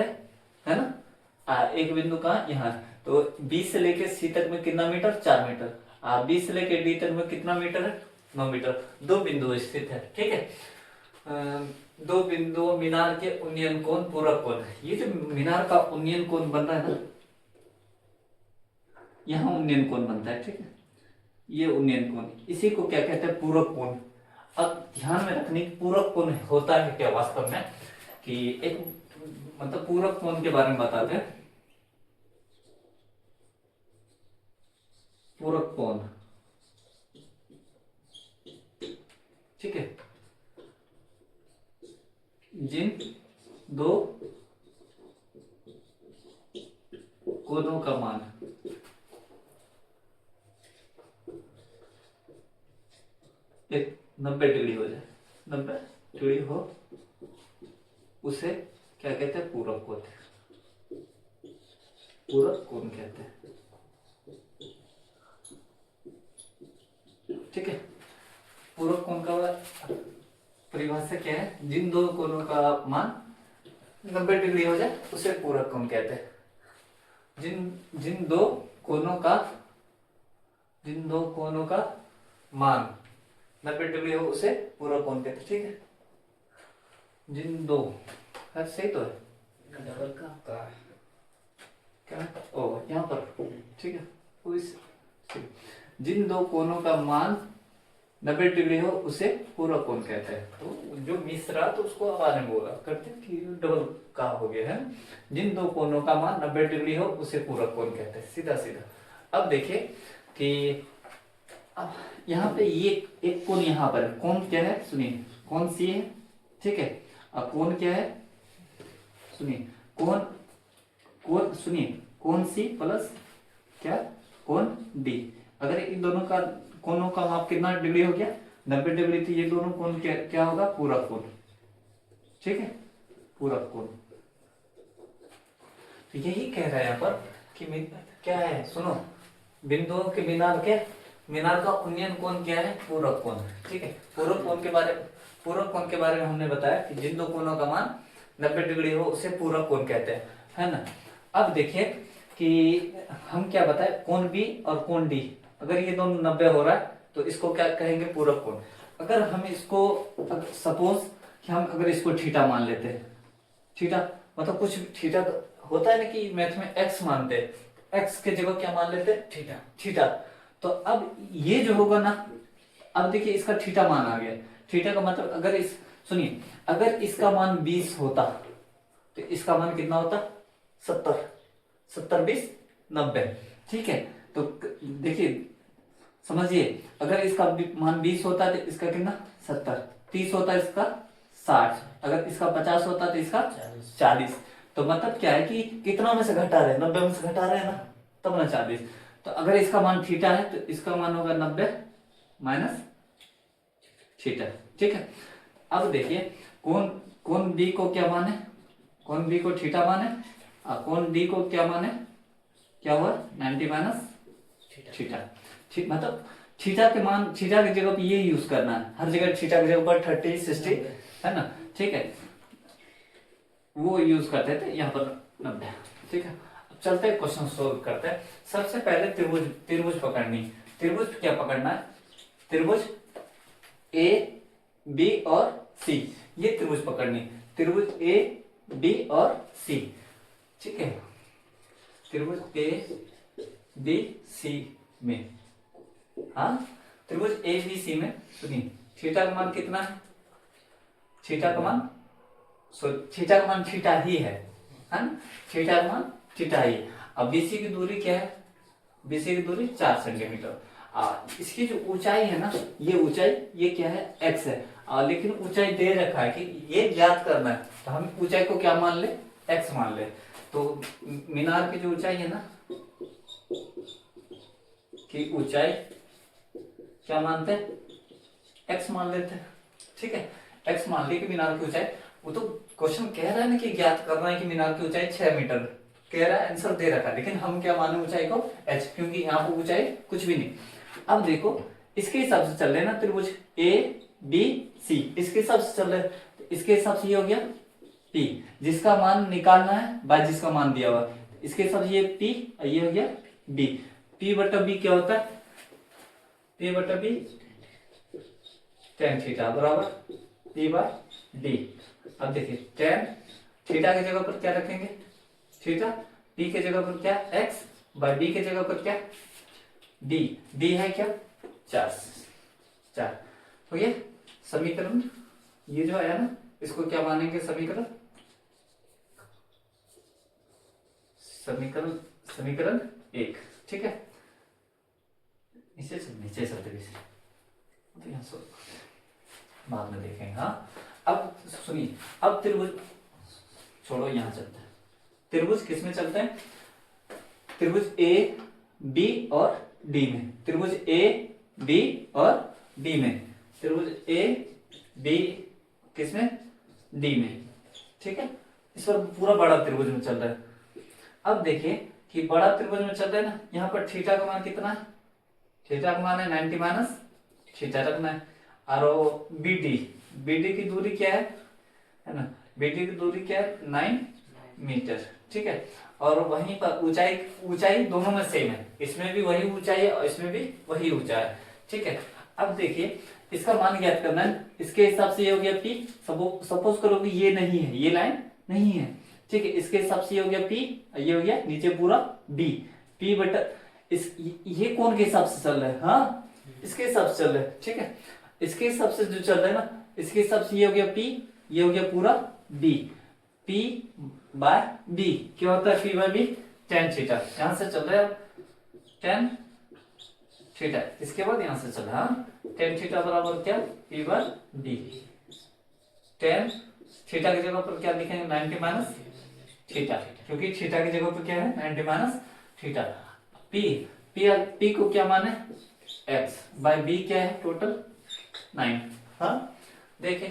है ना, एक बिंदु कहाँ यहाँ, तो बी से लेके सी तक में कितना मीटर 4 मीटर, बी से लेके डी तक में कितना मीटर है 9 मीटर, 2 बिंदु स्थित है, ठीक है। 2 बिंदु मीनार के उन्नयन कोण पूरक कोण है। ये जो मीनार का उन्नयन कोण बन रहा है ना, यहाँ उन्नयन कोण बनता है, ठीक है, ये उन्नयन कोण, इसी को क्या कहते हैं, पूरक कोण। अब ध्यान में रखने की पूरक कोण होता है क्या वास्तव में, कि एक मतलब पूरक कोण के बारे में बताते हैं। पूरक कोण, ठीक है, जिन दो कोणों का मान एक 90 डिग्री हो जाए, 90 डिग्री हो, उसे क्या कहते हैं, पूरक कोण, पूरक कोण कहते हैं, ठीक है। पूरक कोण का परिभाषा क्या है, जिन दो कोणों का मान 90 डिग्री हो जाए उसे पूरक कोण कहते हैं। जिन दो कोणों का, जिन दो कोणों का मान 90 डिग्री हो उसे पूरक कोण कहते हैं, ठीक है। जिन दो, सही तो है, डबल का क्या ओ यहाँ पर, ठीक है। तो इस जिन दो कोणों का मान 90 डिग्री हो उसे पूरक कोण कहते हैं। तो जो मिश्रा तो उसको बाद में बोला करते हैं कि डबल का हो गया है। जिन दो कोणों का मान 90 डिग्री हो उसे पूरक कोण कहते हैं, सीधा सीधा। अब देखिए कि अब यहाँ पे ये एक कोण यहाँ पर, कोण क्या है सुनिए, कोण सी है, ठीक है। अब कोण क्या है सुनिए, कोण कोण सुनिए, कोण सी प्लस क्या, कोण डी। अगर इन दोनों का कोणों का माप कितना डिग्री हो गया, 90 डिग्री, तो ये दोनों कोण क्या होगा, पूरक कोण, ठीक है, पूरक कोण। तो यही कह रहा है यहाँ पर कि क्या है, सुनो, बिंदुओं के मीनार का उन्नयन कोण क्या है, पूरक कोण, ठीक है। पूरक कोण के बारे में हमने बताया कि जिन दो कोणों का मान 90 डिग्री हो उसे पूरक कोण कहते हैं, है ना। अब देखिए कि हम क्या बताए, कोण बी और कोण डी, अगर ये दोनों 90 हो रहा है तो इसको क्या कहेंगे, पूरक कोण। अगर हम इसको सपोज कि हम अगर इसको थीटा मान लेते हैं, थीटा मतलब कुछ थीटा होता है ना कि मैथ में एक्स मानते हैं, एक्स के जगह क्या मान लेते हैं, थीटा, थीटा। तो अब ये जो होगा ना, अब देखिए इसका थीटा मान आ गया, थीटा का मतलब अगर सुनिए, अगर इसका मान 20 होता तो इसका मान कितना होता, 70, 70 20 90, ठीक है। तो देखिए समझिए, अगर इसका मान 20 होता तो इसका कितना 70, 30 होता इसका 60, अगर इसका 50 होता तो इसका 40। तो मतलब क्या है कि कितना में से घटा रहे हैं, 90 में से घटा रहे हैं ना, तब ना 40। तो अगर इसका मान थीटा है तो इसका मान होगा 90 माइनस थीटा, ठीक है। अब देखिए कोण बी को क्या माने, कोण बी को थीटा माने, और कोण डी को क्या माने, क्या हुआ 90 माइनस थीटा, ठीक। मतलब थीटा के मान, थीटा की जगह पे ये यूज करना है, हर जगह थीटा की जगह पर 30 60 है ना, ठीक है, वो यूज करते थे, यहाँ पर 90, ठीक है। अब चलते हैं क्वेश्चन सोल्व करते हैं। सबसे पहले त्रिभुज पकड़नी, त्रिभुज क्या पकड़ना है, त्रिभुज ए बी और सी, ये त्रिभुज पकड़नी, त्रिभुज ए बी और सी, ठीक है। त्रिभुज ए बी सी में, हाँ, त्रिभुज ए बी सी में सुनिए, थीटा का मान कितना है, थीटा का मान थीटा का मान थीटा ही है ना, थीटा का मान थीटा ही। अब बीसी की दूरी क्या है, बीसी की दूरी 4 सेंटीमीटर। इसकी जो ऊंचाई है ना, ये ऊंचाई ये क्या है, एक्स है, लेकिन ऊंचाई दे रखा है कि ये ज्ञात करना है, तो हम ऊंचाई को क्या मान ले, एक्स मान ले। तो मीनार की जो ऊंचाई है ना, कि ऊंचाई क्या मानते हैं, एक्स मान लेते हैं, ठीक है। एक्स मान ली कि मीनार की ऊंचाई, वो तो क्वेश्चन कह रहा है ना कि ज्ञात करना है कि मीनार की ऊंचाई 6 मीटर, कह रहा है, आंसर दे रखा है, लेकिन हम क्या माने ऊंचाई को एच, क्योंकि यहाँ पर ऊंचाई कुछ भी नहीं। अब देखो इसके हिसाब से चल रहे ना, त्रिभुज ए बी सी, इसके हिसाब से चल रहे, तो इसके हिसाब से ये हो गया पी, जिसका मान निकालना है बाय जिसका मान दिया हुआ, इसके हिसाब से ये पी और ये हो गया बी। पी बटा बी क्या होता है, पी बटा बी tan थीटा बराबर पी बाय डी। अब देखिए tan थीटा की जगह पर क्या रखेंगे, थीटा, पी के जगह पर क्या, एक्स, बाय डी के जगह पर क्या, डी, डी है क्या 4 4 हो गया समीकरण। ये जो आया ना इसको क्या मानेंगे समीकरण, समीकरण 1। ठीक है नीचे चलते तो यहाँ बाद में देखेंगे। हाँ अब सुनिए, अब त्रिभुज छोड़ो, यहाँ चलते हैं। त्रिभुज किस में चलते हैं, त्रिभुज ए बी और डी में, त्रिभुज ए बी और डी में, त्रिभुज ए बी किस में, डी में। ठीक है इस पर पूरा बड़ा त्रिभुज में चल रहा है। अब देखिए कि बड़ा त्रिभुज में चल रहा है ना, यहाँ पर थीटा का मान कितना है, थीटा का मान है 90 माइनस थीटा रखना है। और बीडी की दूरी क्या है ना, बीडी की दूरी क्या है 9 मीटर। ठीक है और वहीं पर ऊंचाई दोनों में सेम है, इसमें भी वही ऊंचाई है और इसमें भी वही ऊंचाई है। ठीक है अब देखिए इसका मान ज्ञात करना है, इसके हिसाब से ये हो गया पी। सपोज करो कि ये नहीं है, ये लाइन नहीं है। ठीक है इसके हिसाब से ये हो गया पी, ये हो गया नीचे पूरा बी, पी बटा ये कौन के हिसाब से चल रहा है, हाँ इसके हिसाब से चल रहा है। ठीक है इसके हिसाब से जो चल रहा है ना, इसके हिसाब से ये हो गया पी, ये हो गया पूरा बी, पी बाय बी क्या होता है, P by B tan theta. यहां से चल रहा है टेन थीटा, इसके बाद यहां से चल रहा है टेन थीटा बराबर क्या, P by B. Tan theta की जगह पर क्या लिखेंगे 90 माइनस थीटा, क्योंकि थीटा की जगह पर क्या है 90 माइनस थीटा। पी को क्या माने एक्स बाय बी क्या है टोटल 9। हाँ देखिए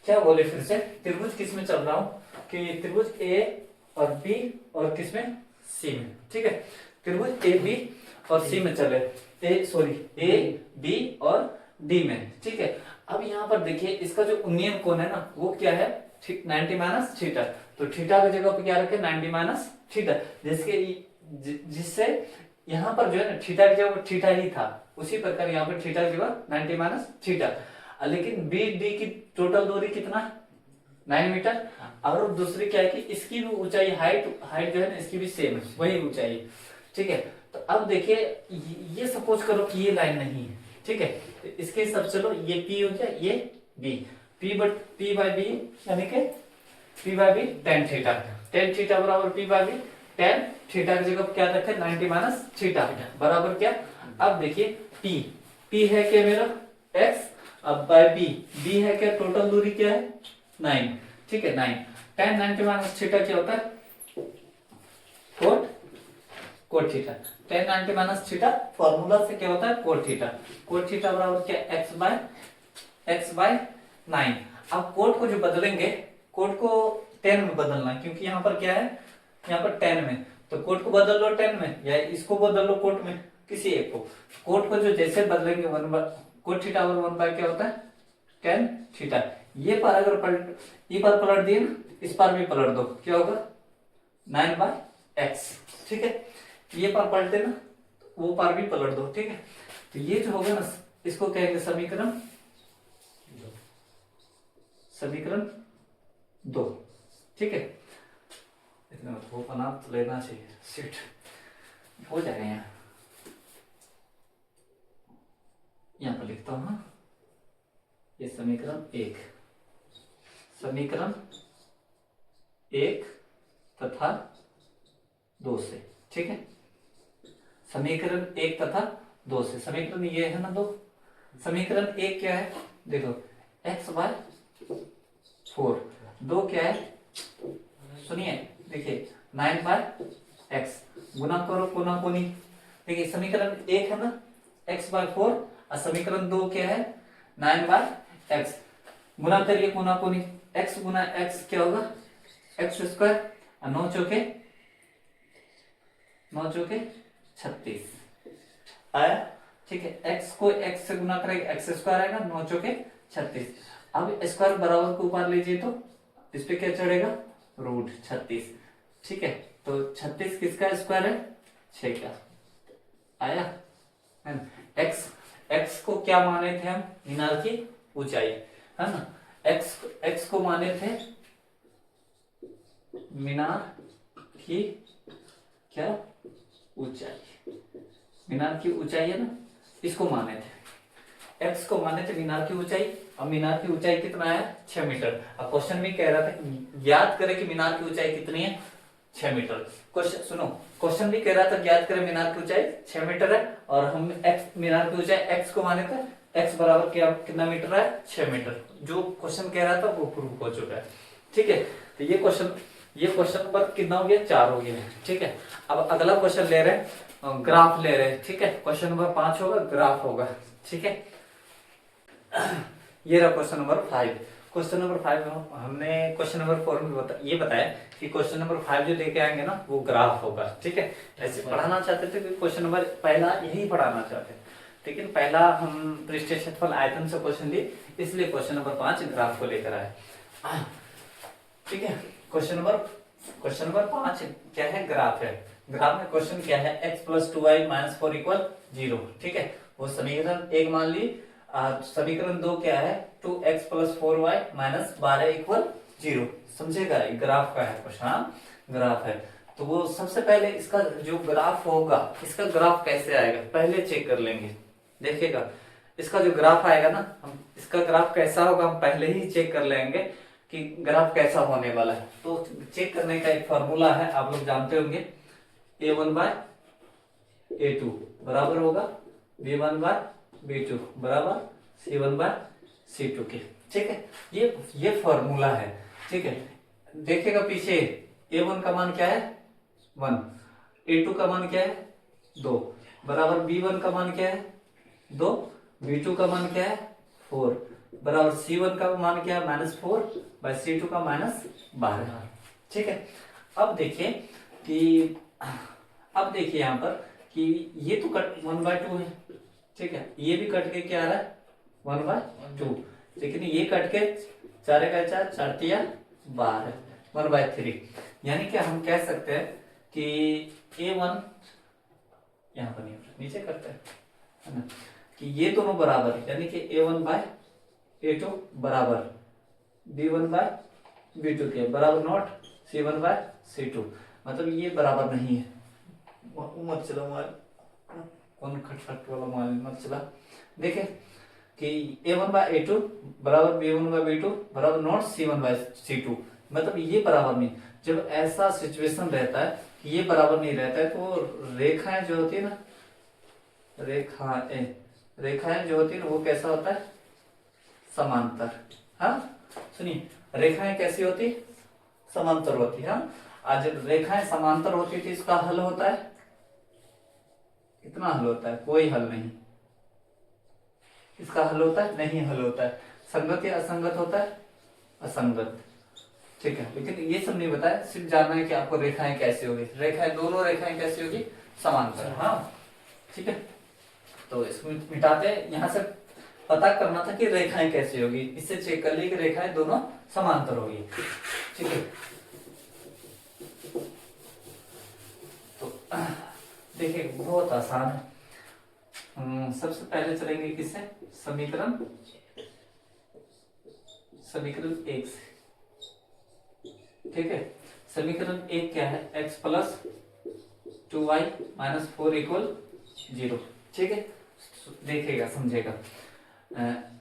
क्या बोले फिर से, त्रिभुज किस में चल रहा हूं कि त्रिभुज ए और बी और किस में सी में। ठीक है त्रिभुज ए बी और सी में चले, ए बी और डी में। ठीक है अब यहाँ पर देखिए इसका जो नियम कोण है ना वो क्या है 90 माइनस थीटा, तो थीटा की जगह पे क्या रखे 90 माइनस थीटा, जिससे यहाँ पर जो है ना थीटा की जगह थीटा ही था, उसी प्रकार यहाँ पर थीटा की जगह 90 माइनस थीटा। लेकिन बी डी की टोटल दूरी कितना 9 मीटर, और दूसरी क्या है कि इसकी भी ऊंचाई हाइट जो है ना इसकी भी सेम है, वही ऊंचाई। ठीक है तो अब देखिए ये सपोज करो कि ये लाइन नहीं है। ठीक है तो इसके हिसाब से चलो ये पी हो गया, ये बी, पी बाय बी यानी कि P by B tan theta, tan theta बराबर P by B tan theta की जगह क्या रखे 90 माइनस थीटा बराबर क्या। अब देखिए पी है क्या मेरा एक्स, अब बाय बी है क्या टोटल दूरी क्या है 9। ठीक है 9 टेन 90 माइनस थीटा क्या होता है cot theta, ten 90 minus theta formula से क्या होता है कोट थीटा बराबर क्या एक्स बाय 9। अब कोट को जो बदलेंगे, कोट को 10 में बदलना है, क्योंकि यहाँ पर क्या है यहाँ पर 10 में, तो कोट को बदल लो 10 में या इसको बदल लो कोट में, किसी एक को। कोट को जो जैसे बदलेंगे कोट थीटा और 1 बाय क्या होता है 10 थीटा। ये पर अगर ये पर पलट दिए ना, इस पर भी पलट दो क्या होगा 9 बाय एक्स। ठीक है ये पर पलटे ना वो पर भी पलट दो। ठीक है तो ये जो होगा ना इसको कहेंगे समीकरण 2। ठीक है इतना वो बना तो लेना चाहिए, सीट हो जाएगा। यहाँ पर लिखता हूं ये समीकरण 1 तथा 2 से। ठीक है समीकरण 1 तथा 2 से, समीकरण ये है ना 2। समीकरण 1 क्या है देखो x बाय 4, 2 क्या है सुनिए देखिए 9 बाय एक्स, गुना करो कोना कोनी। देखिए समीकरण 1 है ना x बाय 4 और समीकरण 2 क्या है 9 बाय एक्स, गुना करिए कोना कोनी, x गुना x क्या होगा एक्स स्क्वायर, 9 चौके 36 आया। ठीक है x को x से गुना करेंगे एक्स स्क्वायर आएगा, 9 चौके 36। अब स्क्वायर बराबर को ऊपर लीजिए तो इस पे क्या चढ़ेगा रूट 36। ठीक है तो 36 किसका स्क्वायर है 6 का आया है ना। x को क्या माने थे हम मीनार की ऊंचाई है ना, x को माने थे मीनार की क्या ऊंचाई, मीनार की ऊंचाई है ना इसको माने थे, x को माने थे मीनार की ऊंचाई। अब मीनार की ऊंचाई कितना है 6 मीटर। अब क्वेश्चन भी कह रहा था ज्ञात करें कि मीनार की ऊंचाई कितनी है 6 मीटर। क्वेश्चन सुनो, क्वेश्चन भी कह रहा था ज्ञात करें मीनार की ऊंचाई 6 मीटर है, और हम x मीनार की ऊंचाई x को माने थे x बराबर क्या कितना मीटर है 6 मीटर। जो क्वेश्चन कह रहा था वो प्रूव हो चुका है। ठीक है, तो ये क्वेश्चन पर कितना हो गया 4 हो गया। ठीक है, अब अगला क्वेश्चन ले रहे हैं, ग्राफ ले रहे हैं। ठीक है, क्वेश्चन नंबर 5 होगा, ग्राफ होगा। ठीक है, ये रहा क्वेश्चन नंबर 5। क्वेश्चन नंबर 5 में हमने क्वेश्चन नंबर 4 में ये बताया कि क्वेश्चन नंबर 5 जो लेके आएंगे ना वो ग्राफ होगा। ठीक है, ऐसे पढ़ाना चाहते थे कि क्वेश्चन नंबर पहला यही पढ़ाना चाहते थे, लेकिन पहला हम पृष्ठीय क्षेत्रफल आयतन से क्वेश्चन लिए, इसलिए क्वेश्चन नंबर 5 ग्राफ को लेकर आए। ठीक है, क्वेश्चन नंबर 5 क्या है, ग्राफ है। ग्राफ में क्वेश्चन क्या है, x + 2y - 4 = 0। ठीक है, वो समीकरण 1 मान ली। समीकरण 2 क्या है, 2x + 4y - 12 = 0। समझेगा, ग्राफ का है क्वेश्चन। हाँ, ग्राफ है। तो वो सबसे पहले इसका जो ग्राफ होगा, इसका ग्राफ कैसे आएगा पहले चेक कर लेंगे। देखिएगा, इसका जो ग्राफ आएगा ना, हम इसका ग्राफ कैसा होगा हम पहले ही चेक कर लेंगे कि ग्राफ कैसा होने वाला है। तो चेक करने का एक फॉर्मूला है, आप लोग जानते होंगे, a1/a2 बराबर होगा b1/b2 बराबर c1/c2 के। ठीक है, ये फॉर्मूला है। ठीक है, देखिएगा पीछे a1 का मान क्या है 1, a2 का मान क्या है 2 बराबर b1 का मान क्या है 2, b2 का मान क्या है 4 बराबर c1 का मान क्या है -4/c2 का -12। ठीक है, अब देखिए यहाँ पर कि ये तो कट 1/2 है। ठीक है, ये भी कट के क्या आ रहा है 1/2, लेकिन ये कट के 4 का 4 4 तिया 12 1/3। यानी कि हम कह सकते हैं कि a1 यहाँ पर नहीं, नीचे करते हैं है ना, कि ये दोनों बराबर, यानी कि a1/a2 बराबर b1/b2 के बराबर नॉट c1/c2। मतलब ये बराबर नहीं है। मत चला कौन खटखट वाला मोबाइल मत चला। देखे कि a1/a2 बराबर b1/b2 बराबर नॉट c1/c2, मतलब ये बराबर नहीं। जब ऐसा सिचुएशन रहता है कि ये बराबर नहीं रहता है, तो रेखाएं जो होती है ना, रेखाएं जो होती है ना, वो कैसा होता है समांतर। हाँ सुनिए, रेखाएं कैसी होती समांतर होती है। हाँ, आज जब रेखाएं समांतर होती थी इसका हल होता है कितना हल होता है, कोई हल नहीं। इसका हल होता है नहीं, हल होता है संगत या असंगत होता है असंगत। ठीक है, लेकिन ये सब नहीं बताया, सिर्फ जानना है कि आपको रेखाएं कैसी होगी। दोनों रेखाएं कैसी होगी समांतर। हाँ ठीक है, तो इसको मिटाते हैं। यहां से पता करना था कि रेखाएं कैसी होगी, इससे चेक कर ली कि रेखाएं दोनों समांतर होगी। ठीक है, तो देखिए बहुत आसान है। सबसे पहले चलेंगे किससे, समीकरण 1 से। ठीक है, समीकरण 1 क्या है, x + 2y - 4 = 0। ठीक है, देखिएगा समझेगा,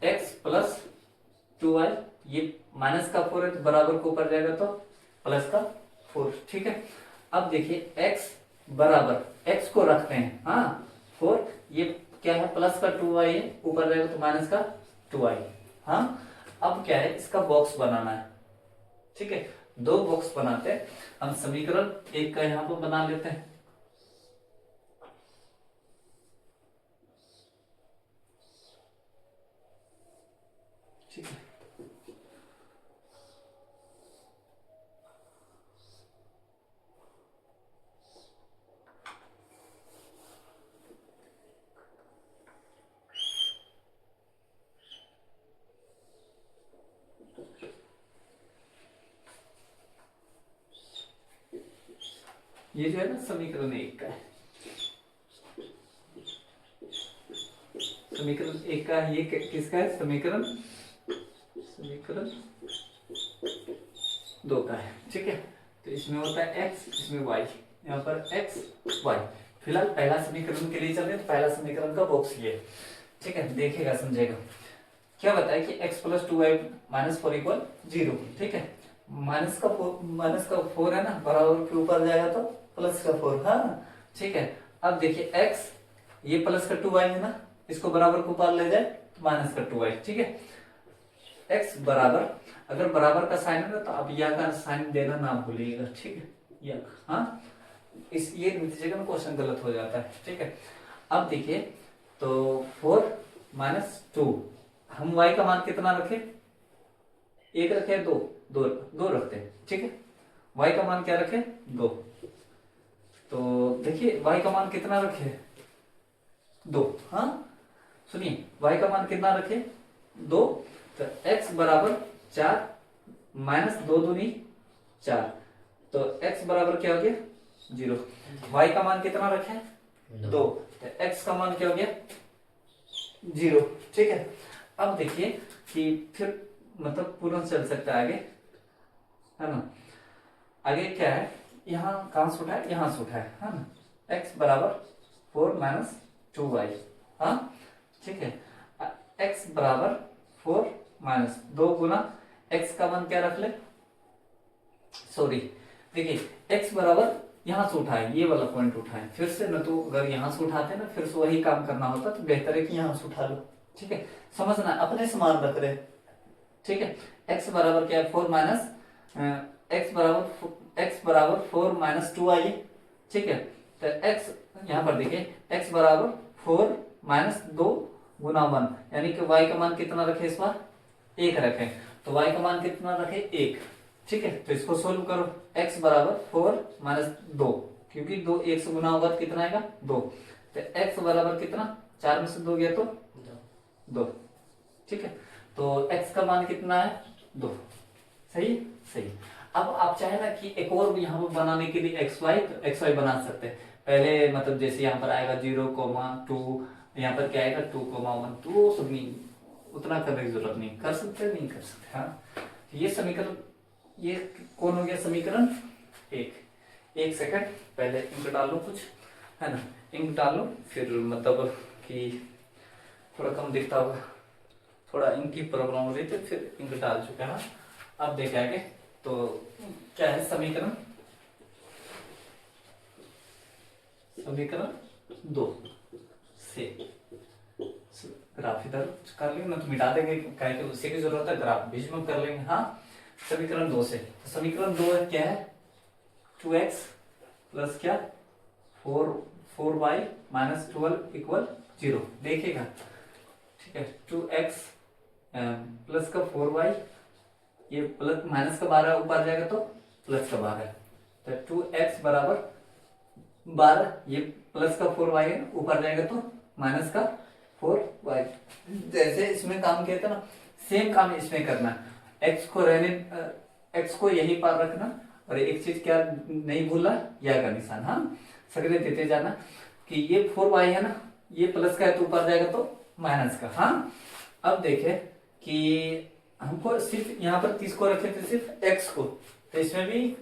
x + 2y, ये -4 है तो बराबर को ऊपर जाएगा तो +4। ठीक है, अब देखिए x बराबर, x को रखते हैं हाँ 4, ये क्या है +2y है, ऊपर जाएगा तो -2y। हाँ, अब क्या है, इसका बॉक्स बनाना है। ठीक है, 2 बॉक्स बनाते हैं हम। समीकरण 1 का यहां पर बना लेते हैं। ठीक है, ये जो है ना समीकरण 1 का है, समीकरण 1 का ये किसका है, समीकरण 2 का है। ठीक है, तो इसमें होता है x, इसमें y, यहाँ पर x y। फिलहाल पहला समीकरण के लिए चल रहे, तो पहला समीकरण का बॉक्स ये, ठीक है, देखेगा समझेगा। क्या बताया कि x plus 2y minus 4 equal 0, ठीक है। माइनस का 4 है ना, बराबर के ऊपर जाएगा तो प्लस का 4, हाँ ठीक है। अब देखिए x, ये प्लस का 2y है ना, इसको बराबर के ऊपर ले जाए तो माइनस का 2y, ठीक है। x बराबर, अगर बराबर का साइन है ना तो आप यहाँ का साइन देना ना भूलिएगा, ठीक है, या हाँ, इस ये जगह में क्वेश्चन गलत हो जाता है, ठीक है। अब देखिए तो 4 माइनस 2, हम y का मान कितना रखे, 1 रखे, 2 रखते हैं, ठीक है। y का मान क्या रखे, 2। तो देखिए y का मान कितना रखे, 2, हाँ सुनिए, y का मान कितना रखे, 2। तो x बराबर 4 माइनस 2 दूनी 4, तो x बराबर क्या हो गया, 0। y का मान कितना रखे, 2, तो x का मान क्या हो गया, 0, ठीक है। अब देखिए कि फिर मतलब पूर्ण चल सकता है आगे, है ना। आगे क्या है, यहाँ कहां से उठाए, यहाँ से उठाए, है ना। x बराबर 4 माइनस 2y, हाँ ठीक है। x बराबर 4 माइनस 2 गुना x का मान क्या रख ले, सॉरी देखिए x बराबर यहां से उठाए, ये वाला पॉइंट उठाए फिर से न, तो अगर यहां से उठाते ना फिर से वही काम करना होता, तो बेहतर है कि यहां से उठा लो, ठीक है। समझना, अपने समान रख रहे, ठीक है। x बराबर क्या है, 4 माइनस x बराबर 4 माइनस 2y, ठीक है। तो x यहाँ पर देखिए x बराबर 4 माइनस 2 गुना 1, यानी कि y का मान कितना रखे, इस बार 1 रखे, तो y का मान कितना रखे, 1, ठीक है। तो इसको सोल्व करो, x बराबर 4 माइनस 2, क्योंकि 2 1 से गुना होगा तो कितना आएगा, 2। तो x बराबर कितना, 4 में से 2 गया तो 2, ठीक है। तो x का मान कितना है, 2, सही सही। अब आप चाहे ना कि एक और यहाँ पर बनाने के लिए xy, तो xy बना सकते हैं पहले, मतलब जैसे यहाँ पर आएगा 0,2, यहाँ पर क्या आएगा 2,1, तो सब नहीं, उतना करने की जरूरत नहीं, कर सकते नहीं कर सकते, हाँ। ये समीकरण, ये कौन हो गया समीकरण 1 सेकंड, पहले इंक डाल लो कुछ, है ना, इंक डाल लो, फिर मतलब कि थोड़ा कम दिखता होगा, थोड़ा इंक की प्रॉब्लम हो रही थी, फिर इंक डाल चुका है। अब देखे आगे, तो क्या है समीकरण 2 से, ग्राफ इधर कर लेंगे ना तो मिटा देंगे, कहे कि उसी की जरूरत है, ग्राफ बीच में कर लेंगे, हाँ। समीकरण 2 से, तो समीकरण 2 है क्या है, 2x प्लस क्या 4y माइनस 12 इक्वल 0, देखिएगा, ठीक है। 2x प्लस का 4y, ये प्लस माइनस का 12 ऊपर जाएगा तो प्लस का 12, तो 2x बराबर 12, ये प्लस का 4y है, ऊपर जाएगा तो माइनस का 4y। जैसे इसमें काम किया था ना, सेम काम इसमें करना, x को रहने, x को यही पार रखना, और एक चीज क्या नहीं भूलना, या का निशान, हाँ सगले देते जाना कि ये 4y है ना, ये प्लस का है तो ऊपर जाएगा तो माइनस का, हाँ। अब देखे कि हमको सिर्फ यहाँ पर किसको रखे थे, सिर्फ x को, तो इसमें भी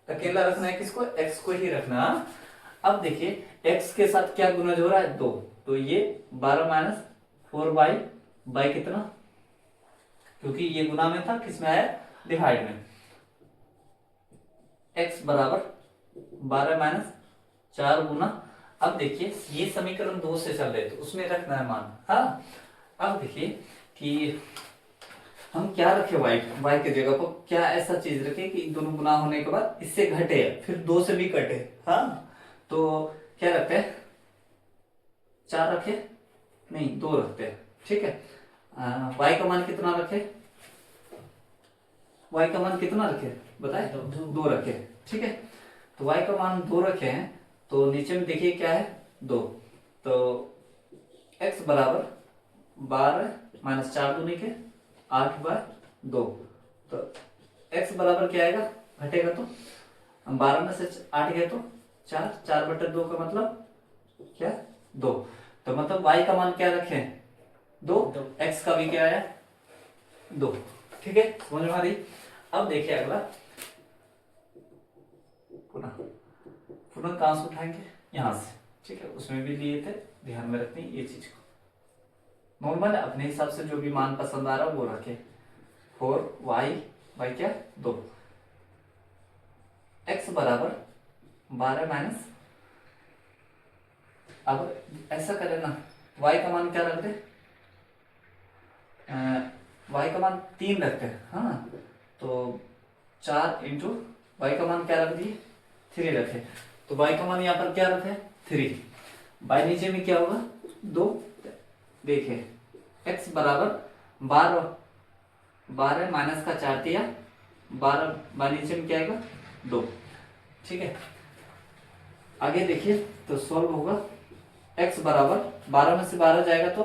अकेला रखना है, किसको, x को ही रखना, हाँ? अब देखिए x के साथ क्या गुना हो रहा है, 2, तो ये 12 माइनस 4y बाई कितना, क्योंकि ये गुना में था, किसमें आया, डिवाइड में, x बराबर 12 माइनस 4 गुना, अब देखिए ये समीकरण 2 से चल रहे थे, उसमें रखना है मान, हाँ। अब देखिए कि हम क्या रखे, y की जगह पर क्या ऐसा चीज रखे कि दोनों गुना होने के बाद इससे घटे, फिर 2 से भी कटे, हाँ। तो क्या रखते हैं, 4 रखे, नहीं 2 रखते हैं, ठीक है। y का मान कितना रखे, y का मान कितना रखे बताए, 2 रखे, ठीक है। तो y का मान 2 रखे हैं, तो नीचे में देखिए क्या है, 2, तो x बराबर 12 माइनस 4 दूनी के 8/2, तो x बराबर क्या आएगा, घटेगा तो 12 में से 8 गया तो 4/2 का मतलब क्या, 2, तो मतलब y का मान क्या रखे, 2, x का भी क्या है, 2, ठीक है, समझ में आ रही। अब देखिए अगला, पुनः कहां से उठाएंगे, यहाँ से, ठीक है, उसमें भी लिए थे, ध्यान में रखनी ये चीज को। नॉर्मल अपने हिसाब से जो भी मान पसंद आ रहा है वो रखे। 4y बाई क्या 2, x बराबर 12 माइनस, अब ऐसा करें ना, y का मान क्या रखते, y का मान 3 रखते हैं, हाँ, तो 4 इंटू वाई का मान क्या रख दिए 3 रखे, तो y का मान यहाँ पर क्या रखे 3, बाई नीचे में क्या होगा 2, देखिए x बराबर 12 माइनस का 4 दिया 12, बाई नीचे में क्या आएगा 2, ठीक है। आगे देखिए तो सॉल्व होगा, x बराबर 12 में से 12 जाएगा तो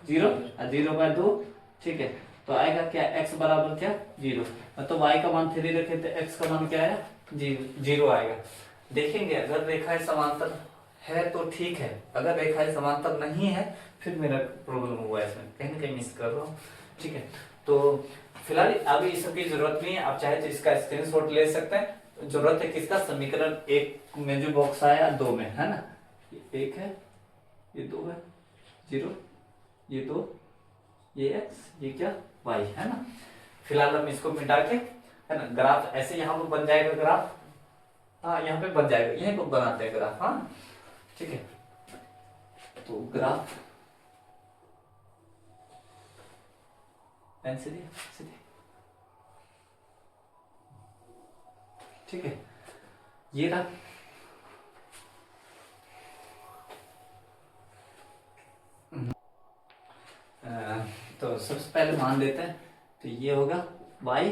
0 और 0/2, ठीक है, तो आएगा क्या x बराबर क्या 0, तो y का मान 3 रखे तो x का मान क्या आया 0 आएगा। देखेंगे अगर रेखाएं समांतर है तो ठीक है, अगर रेखाएं समांतर नहीं है फिर मेरा प्रॉब्लम हुआ है, इसमें कहीं ना कहीं मिस कर रहा हूँ, ठीक है। तो फिलहाल अभी इस सब की जरूरत नहीं है, आप चाहे तो इसका स्क्रीनशॉट ले सकते हैं। जरूरत है किसका, समीकरण 1 में जो बॉक्स आया 2 में, है ना, ये 1 है, ये 2 है, 0, ये 2, ये x, ये क्या y, है ना। फिलहाल हम इसको मिटा के, है ना, ग्राफ ऐसे यहाँ पे बन जाएगा ग्राफ, हाँ यहाँ पे बन जाएगा, यहीं पे बनाते हैं ग्राफ, हाँ ठीक है। तो ग्राफ पेन से सीधे, ठीक है, ये रहा, तो सबसे पहले मान लेते हैं, तो ये होगा y,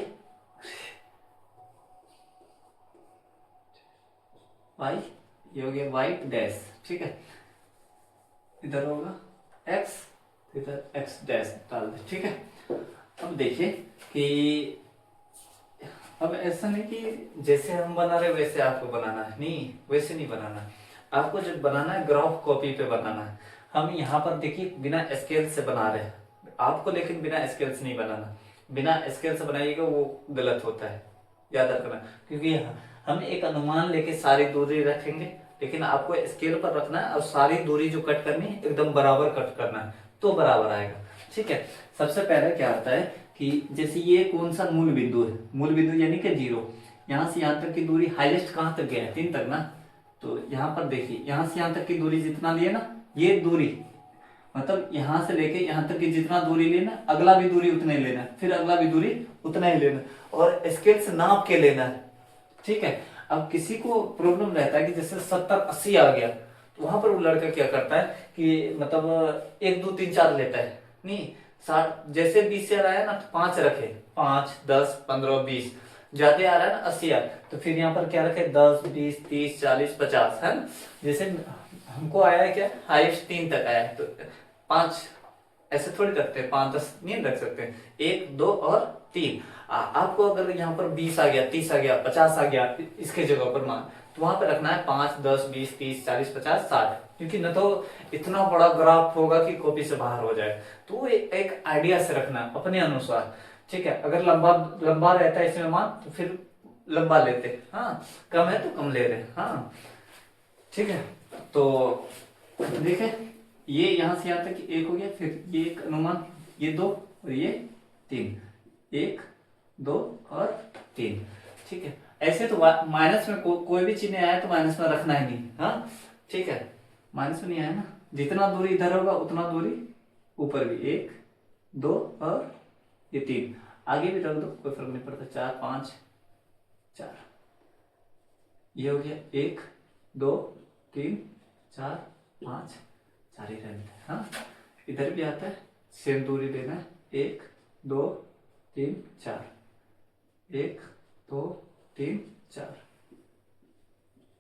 ये हो गया y डैश, ठीक है, इधर होगा x, इधर x डैश डाल दे, ठीक है। अब देखिए कि अब ऐसा नहीं कि जैसे हम बना रहे वैसे आपको बनाना है, नहीं वैसे नहीं बनाना, आपको जब बनाना है ग्राफ कॉपी पे बनाना है। हम यहाँ पर देखिए बिना स्केल से बना रहे हैं आपको, लेकिन बिना स्केल से नहीं बनाना, बिना स्केल से बनाइएगा वो गलत होता है, याद रखना, क्योंकि हम एक अनुमान लेके सारी दूरी रखेंगे, लेकिन आपको स्केल पर रखना है और सारी दूरी जो कट करनी है एकदम बराबर कट करना है तो बराबर आएगा, ठीक है। सबसे पहले क्या होता है कि जैसे ये कौन सा मूल बिंदु है, मूल बिंदु यानी कि 0, यहाँ से यहाँ तक की दूरी हाईएस्ट कहाँ तक गया है 3 तक ना, तो यहाँ पर देखिए यहाँ से यहाँ तक की दूरी जितना लिए ना, ये दूरी मतलब यहाँ से लेके यहाँ तक की जितना दूरी लेना, अगला भी दूरी उतना ही लेना, फिर अगला भी दूरी उतना ही लेना, और स्केल से नाप के लेना है, ठीक है। अब किसी को प्रॉब्लम रहता है कि जैसे 70-80 आ गया, तो वहां पर वो लड़का क्या करता है कि मतलब 1 2 3 4 लेता है, नहीं 60, जैसे 20 से आया ना तो 5 रखे, 5 10 15 20, ज्यादा आ रहा है ना 80 आ, तो फिर यहाँ पर क्या रखे 10 20 30 40 50, है ना। जैसे हमको आया है क्या हाईएस्ट 3 तक आया है, तो 5 ऐसे थोड़ी करते हैं, 5 10 नहीं रख सकते, 1 2 और 3। आपको अगर यहाँ पर 20 आ गया 30 आ गया 50 आ गया इसके जगह पर मान, तो वहां पर रखना है 5 10 20 30 40 50 60, क्योंकि न तो इतना बड़ा ग्राफ होगा कि कॉपी से बाहर हो जाए, तो एक आइडिया से रखना अपने अनुसार, ठीक है। अगर लंबा लंबा रहता है इसमें मान तो फिर लंबा लेते, हाँ कम है तो कम ले रहे, हाँ ठीक है। तो देखे ये यहाँ से यहाँ तक 1 हो गया, फिर ये एक अनुमान, ये 2 और ये 3, 1 2 और 3, ठीक है। ऐसे तो माइनस में कोई भी चिन्ह आया तो माइनस में रखना ही नहीं, हाँ ठीक है, माइनस में नहीं आया ना, जितना दूरी इधर होगा उतना दूरी ऊपर भी, 1 2 और ये 3, आगे भी रख दो कोई फर्क नहीं पड़ता, 4 5 4, ये हो गया 1 2 3 4 5 4 ही रहते हैं, हाँ इधर भी आता है सेम दूरी देना है, 1 2 3 4, 1 2 3 4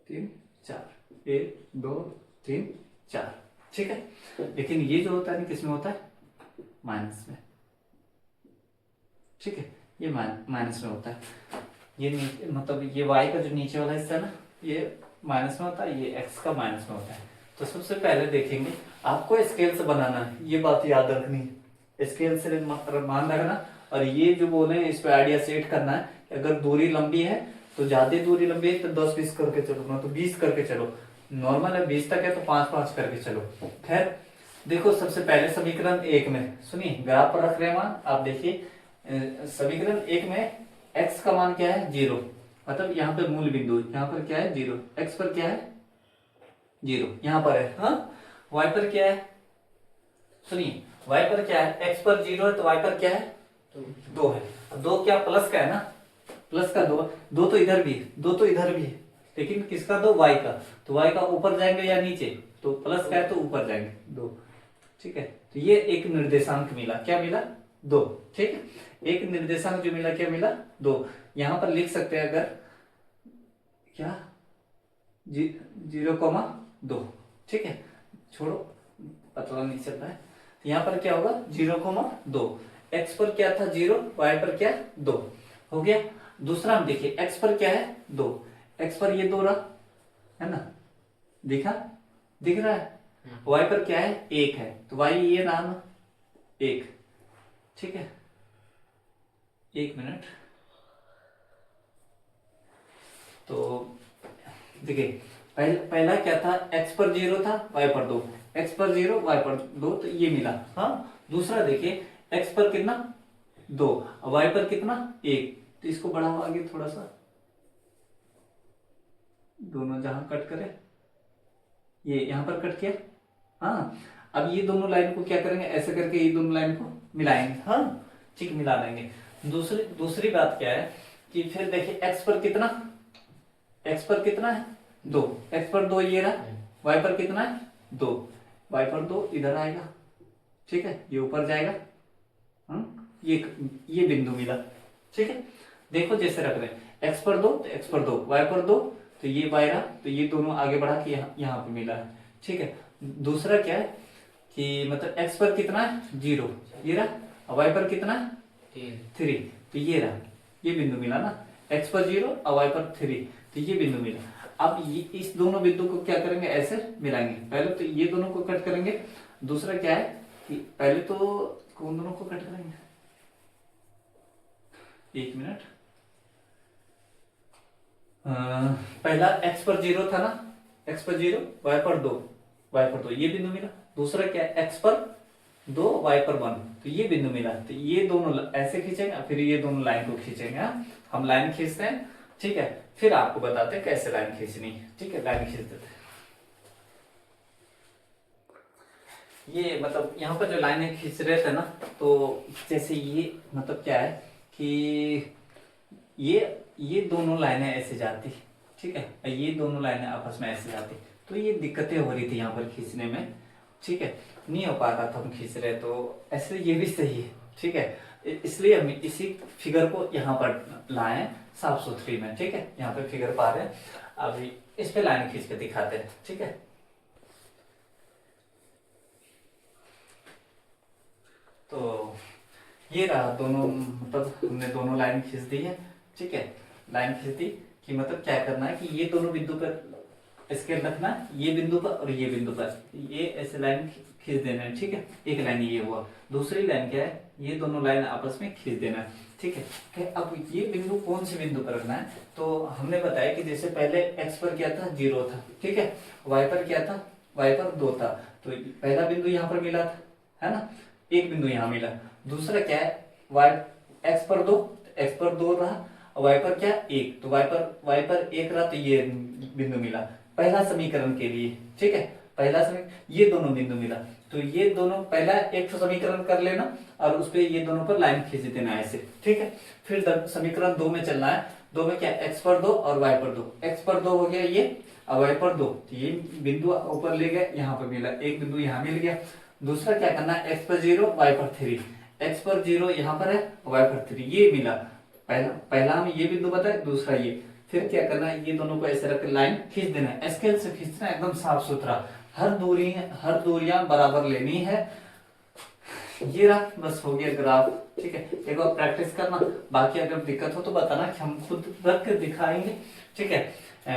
3 4, 1 2 3 4, ठीक है। लेकिन ये जो होता है ना किसमें होता है, माइनस में, ठीक है, ये माइनस में होता है, ये मतलब ये y का जो नीचे वाला हिस्सा है ना ये माइनस में होता है, ये x का माइनस में होता है। तो सबसे पहले देखेंगे आपको स्केल से बनाना है, ये बात याद रखनी है, स्केल से मान रखना, और ये जो बोले इस पे आइडिया सेट करना है कि अगर दूरी लंबी है तो ज्यादा दूरी लंबी है तो 10 20 करके चलो, ना तो 20 करके चलो, नॉर्मल है 20 तक है तो 5 5 करके चलो। खैर देखो सबसे पहले समीकरण 1 में सुनिए, ग्राफ पर रख रहे हैं मान, आप देखिए समीकरण 1 में x का मान क्या है 0, मतलब यहाँ पे मूल बिंदु, यहाँ पर क्या है 0, x पर क्या है 0, यहाँ पर है। हाँ, y पर क्या है, सुनिए y पर क्या है, x पर 0 है तो y पर क्या है 2 है। 2 क्या प्लस का है ना, प्लस का 2, 2 तो इधर भी है, 2 तो इधर भी है, लेकिन किसका 2, y का, तो y का ऊपर जाएंगे या नीचे, तो प्लस का है तो ऊपर जाएंगे 2। ठीक है, तो ये एक निर्देशांक मिला, क्या मिला 2। ठीक है, एक निर्देशांक जो मिला क्या मिला 2। यहां पर लिख सकते हैं अगर क्या 0,2। ठीक है, छोड़ो पता नहीं चल रहा है, तो यहाँ पर क्या होगा 0,2। x पर क्या था 0, y पर क्या 2 हो गया। दूसरा हम देखिए x पर क्या है 2, x पर ये 2 रहा है ना, दिखा, दिख रहा है। y पर क्या है 1 है, तो y ये रहा ना 1। ठीक है, 1 मिनट, तो देखिए पहला क्या था, x पर 0 था, y पर 2, x पर 0 y पर 2, तो ये मिला। हाँ, दूसरा देखिए x पर कितना 2, y पर कितना 1, तो इसको बढ़ाओ आगे थोड़ा सा, दोनों जहां कट करे, ये यहां पर कट किया। हाँ, अब ये दोनों लाइन को क्या करेंगे, ऐसे करके ये दोनों लाइन को मिलाएंगे। हाँ, ठीक, मिला देंगे। दूसरी बात क्या है कि फिर देखिए x पर कितना, x पर कितना है 2, x पर 2 ये रहा, y पर कितना है 2, y पर 2 इधर आएगा। ठीक है, ये ऊपर जाएगा। ये बिंदु मिला। ठीक है, देखो जैसे रख रहे हैं x पर 2 तो x पर 2, y पर 2 तो ये y रहा, तो ये दोनों आगे बढ़ा के यहाँ पे मिला है। ठीक है, दूसरा क्या है कि मतलब x पर कितना है 0, ये रहा, और y पर कितना है 3, तो ये रहा, ये बिंदु मिला ना, x पर 0 और y पर 3, तो ये बिंदु मिला। अब ये इस दोनों बिंदु को क्या करेंगे, ऐसे मिलाएंगे। पहले तो ये दोनों को कट करेंगे, दूसरा क्या है कि पहले तो कौन दोनों को कट करेंगे, 1 मिनट, पहला x पर 0 था ना, x पर 0 y पर 2, y पर 2 ये बिंदु मिला। दूसरा क्या है x पर 2 y पर 1, तो ये बिंदु मिला। तो ये दोनों ऐसे खींचेंगे, फिर ये दोनों लाइन को खींचेंगे। हम लाइन खींचते हैं। ठीक है, फिर आपको बताते हैं कैसे लाइन खींचनी है। ठीक है, लाइन खींच देते हैं। ये मतलब यहाँ पर जो लाइनें खींच रहे थे ना, तो जैसे ये मतलब क्या है कि ये दोनों लाइनें ऐसे जाती, ठीक है, ये दोनों लाइनें आपस में ऐसे जाती, तो ये दिक्कतें हो रही थी यहाँ पर खींचने में। ठीक है, नहीं हो पा रहा था, हम खींच रहे, तो ऐसे ये भी सही है। ठीक है, इसलिए हम इसी फिगर को यहाँ पर लाए साफ सुथरी में। ठीक है, यहाँ पे फिगर पा रहे हैं, अभी इस पे लाइन खींच के दिखाते हैं। ठीक है, तो ये रहा दोनों, मतलब हमने दोनों लाइन खींच दी है। ठीक है, लाइन खींच दी कि मतलब क्या करना है कि ये दोनों बिंदु पर स्केल रखना है, ये बिंदु पर और ये बिंदु पर, ये ऐसे लाइन खींच देना है। ठीक है, एक लाइन ये हुआ, दूसरी लाइन क्या है, ये दोनों लाइन आपस में खींच देना है। ठीक है, अब ये बिंदु कौन से बिंदु पर रखना है, तो हमने बताया कि जैसे पहले x पर क्या था 0 था, ठीक है, y पर क्या था, y पर 2 था, तो पहला बिंदु यहाँ पर मिला था, है ना, एक बिंदु यहाँ मिला। दूसरा क्या है, x पर 2, x पर 2 रहा, y पर क्या 1, तो y पर 1 रहा, तो ये बिंदु मिला पहला समीकरण के लिए। ठीक है, पहला समीकरण, ये दोनों बिंदु मिला, तो ये दोनों पहला एक समीकरण कर लेना और उस पे ये दोनों पर लाइन खींच देना ऐसे। ठीक है, फिर समीकरण 2 में चलना है। 2 में क्या, x पर 2 और y पर 2, x पर 2 हो गया ये, और y पर 2, तो ये बिंदु ऊपर ले गए, यहाँ पर मिला, एक बिंदु यहाँ मिल गया। दूसरा क्या करना है, x पर 0 y पर 3, x पर 0 यहाँ पर है, y पर 3, ये मिला। पहला हम ये बिंदु बताए, दूसरा ये। फिर क्या करना है, ये दोनों को ऐसे रख लाइन खींच देना है, स्केल से खींचना है एकदम साफ सुथरा, हर दूरियां बराबर लेनी है। ये रहा, बस हो गया ग्राफ। ठीक है, एक बार प्रैक्टिस करना, बाकी अगर दिक्कत हो तो बताना कि हम खुद रख के दिखाएंगे। ठीक है,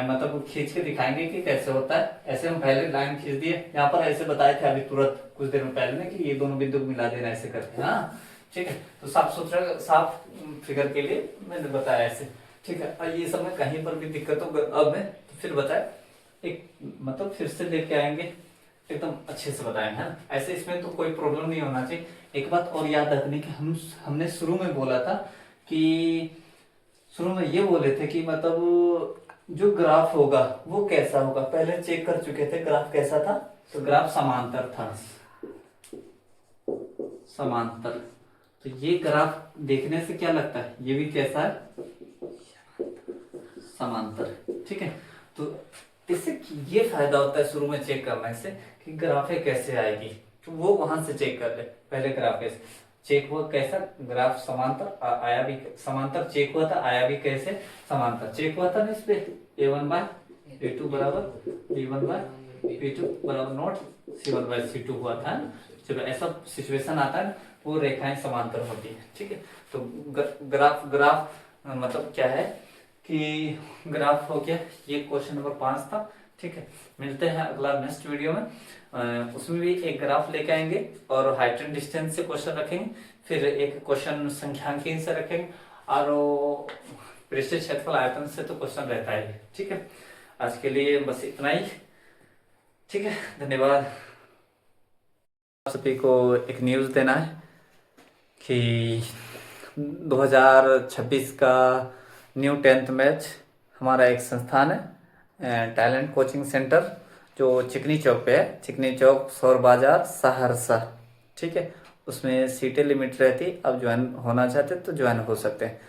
मतलब खींच के दिखाएंगे कि कैसे होता है। ऐसे हम पहले लाइन खींच दिए, यहाँ पर ऐसे बताए थे अभी तुरंत कुछ देर में पहले में कि ये दोनों बिंदु को मिला देना ऐसे करके। हाँ, ठीक है, तो साफ सुथरा साफ फिगर के लिए मैंने बताया ऐसे। ठीक है, और ये सब में कहीं पर भी दिक्कत हो अब मैं तो फिर बताए एक मतलब फिर से लेके आएंगे, एकदम अच्छे से बताएंगे, है ना। ऐसे इसमें तो कोई प्रॉब्लम नहीं होना चाहिए। एक बात और याद रखनी कि हमने शुरू में बोला था कि शुरू में ये बोले थे कि मतलब जो ग्राफ होगा वो कैसा होगा, पहले चेक कर चुके थे ग्राफ कैसा था, तो ग्राफ समांतर था, समांतर। तो ये ग्राफ देखने से क्या लगता है, ये भी कैसा है, समांतर, ठीक है। तो इससे ये फायदा होता है शुरू में चेक करने से कि ग्राफे कैसे आएगी, तो वो वहां से चेक कर ले, पहले ग्राफ कैसे चेक हुआ, कैसा ग्राफ समांतर आया भी, समांतर चेक हुआ था, आया भी कैसे, समांतर चेक हुआ था ना, इस पे a1 बाय a2 बराबर b1 बाय b2 बराबर नॉट c1 बाय c2 हुआ था। जब ऐसा सिचुएशन आता है वो रेखाएं समांतर होती है, ठीक है। तो ग्राफ ग्राफ मतलब क्या है कि ग्राफ हो गया, ये क्वेश्चन नंबर 5 था, ठीक है। मिलते हैं अगला नेक्स्ट वीडियो में, उसमें भी एक ग्राफ लेके आएंगे और हाइट एंड डिस्टेंस से क्वेश्चन रखेंगे, फिर एक क्वेश्चन संख्यांकी से रखेंगे, और पृष्ठीय क्षेत्रफल आयतन से तो क्वेश्चन रहता है, ठीक है। आज के लिए बस इतना ही, ठीक है, धन्यवाद। आप सभी को एक न्यूज़ देना है कि 2026 का न्यू 10th बैच हमारा एक संस्थान है, टैलेंट कोचिंग सेंटर, जो चिकनी चौक पे है, चिकनी चौक सौर बाजार सहरसा, ठीक है। उसमें सीटें लिमिट रहती, अब ज्वाइन होना चाहते तो ज्वाइन हो सकते हैं।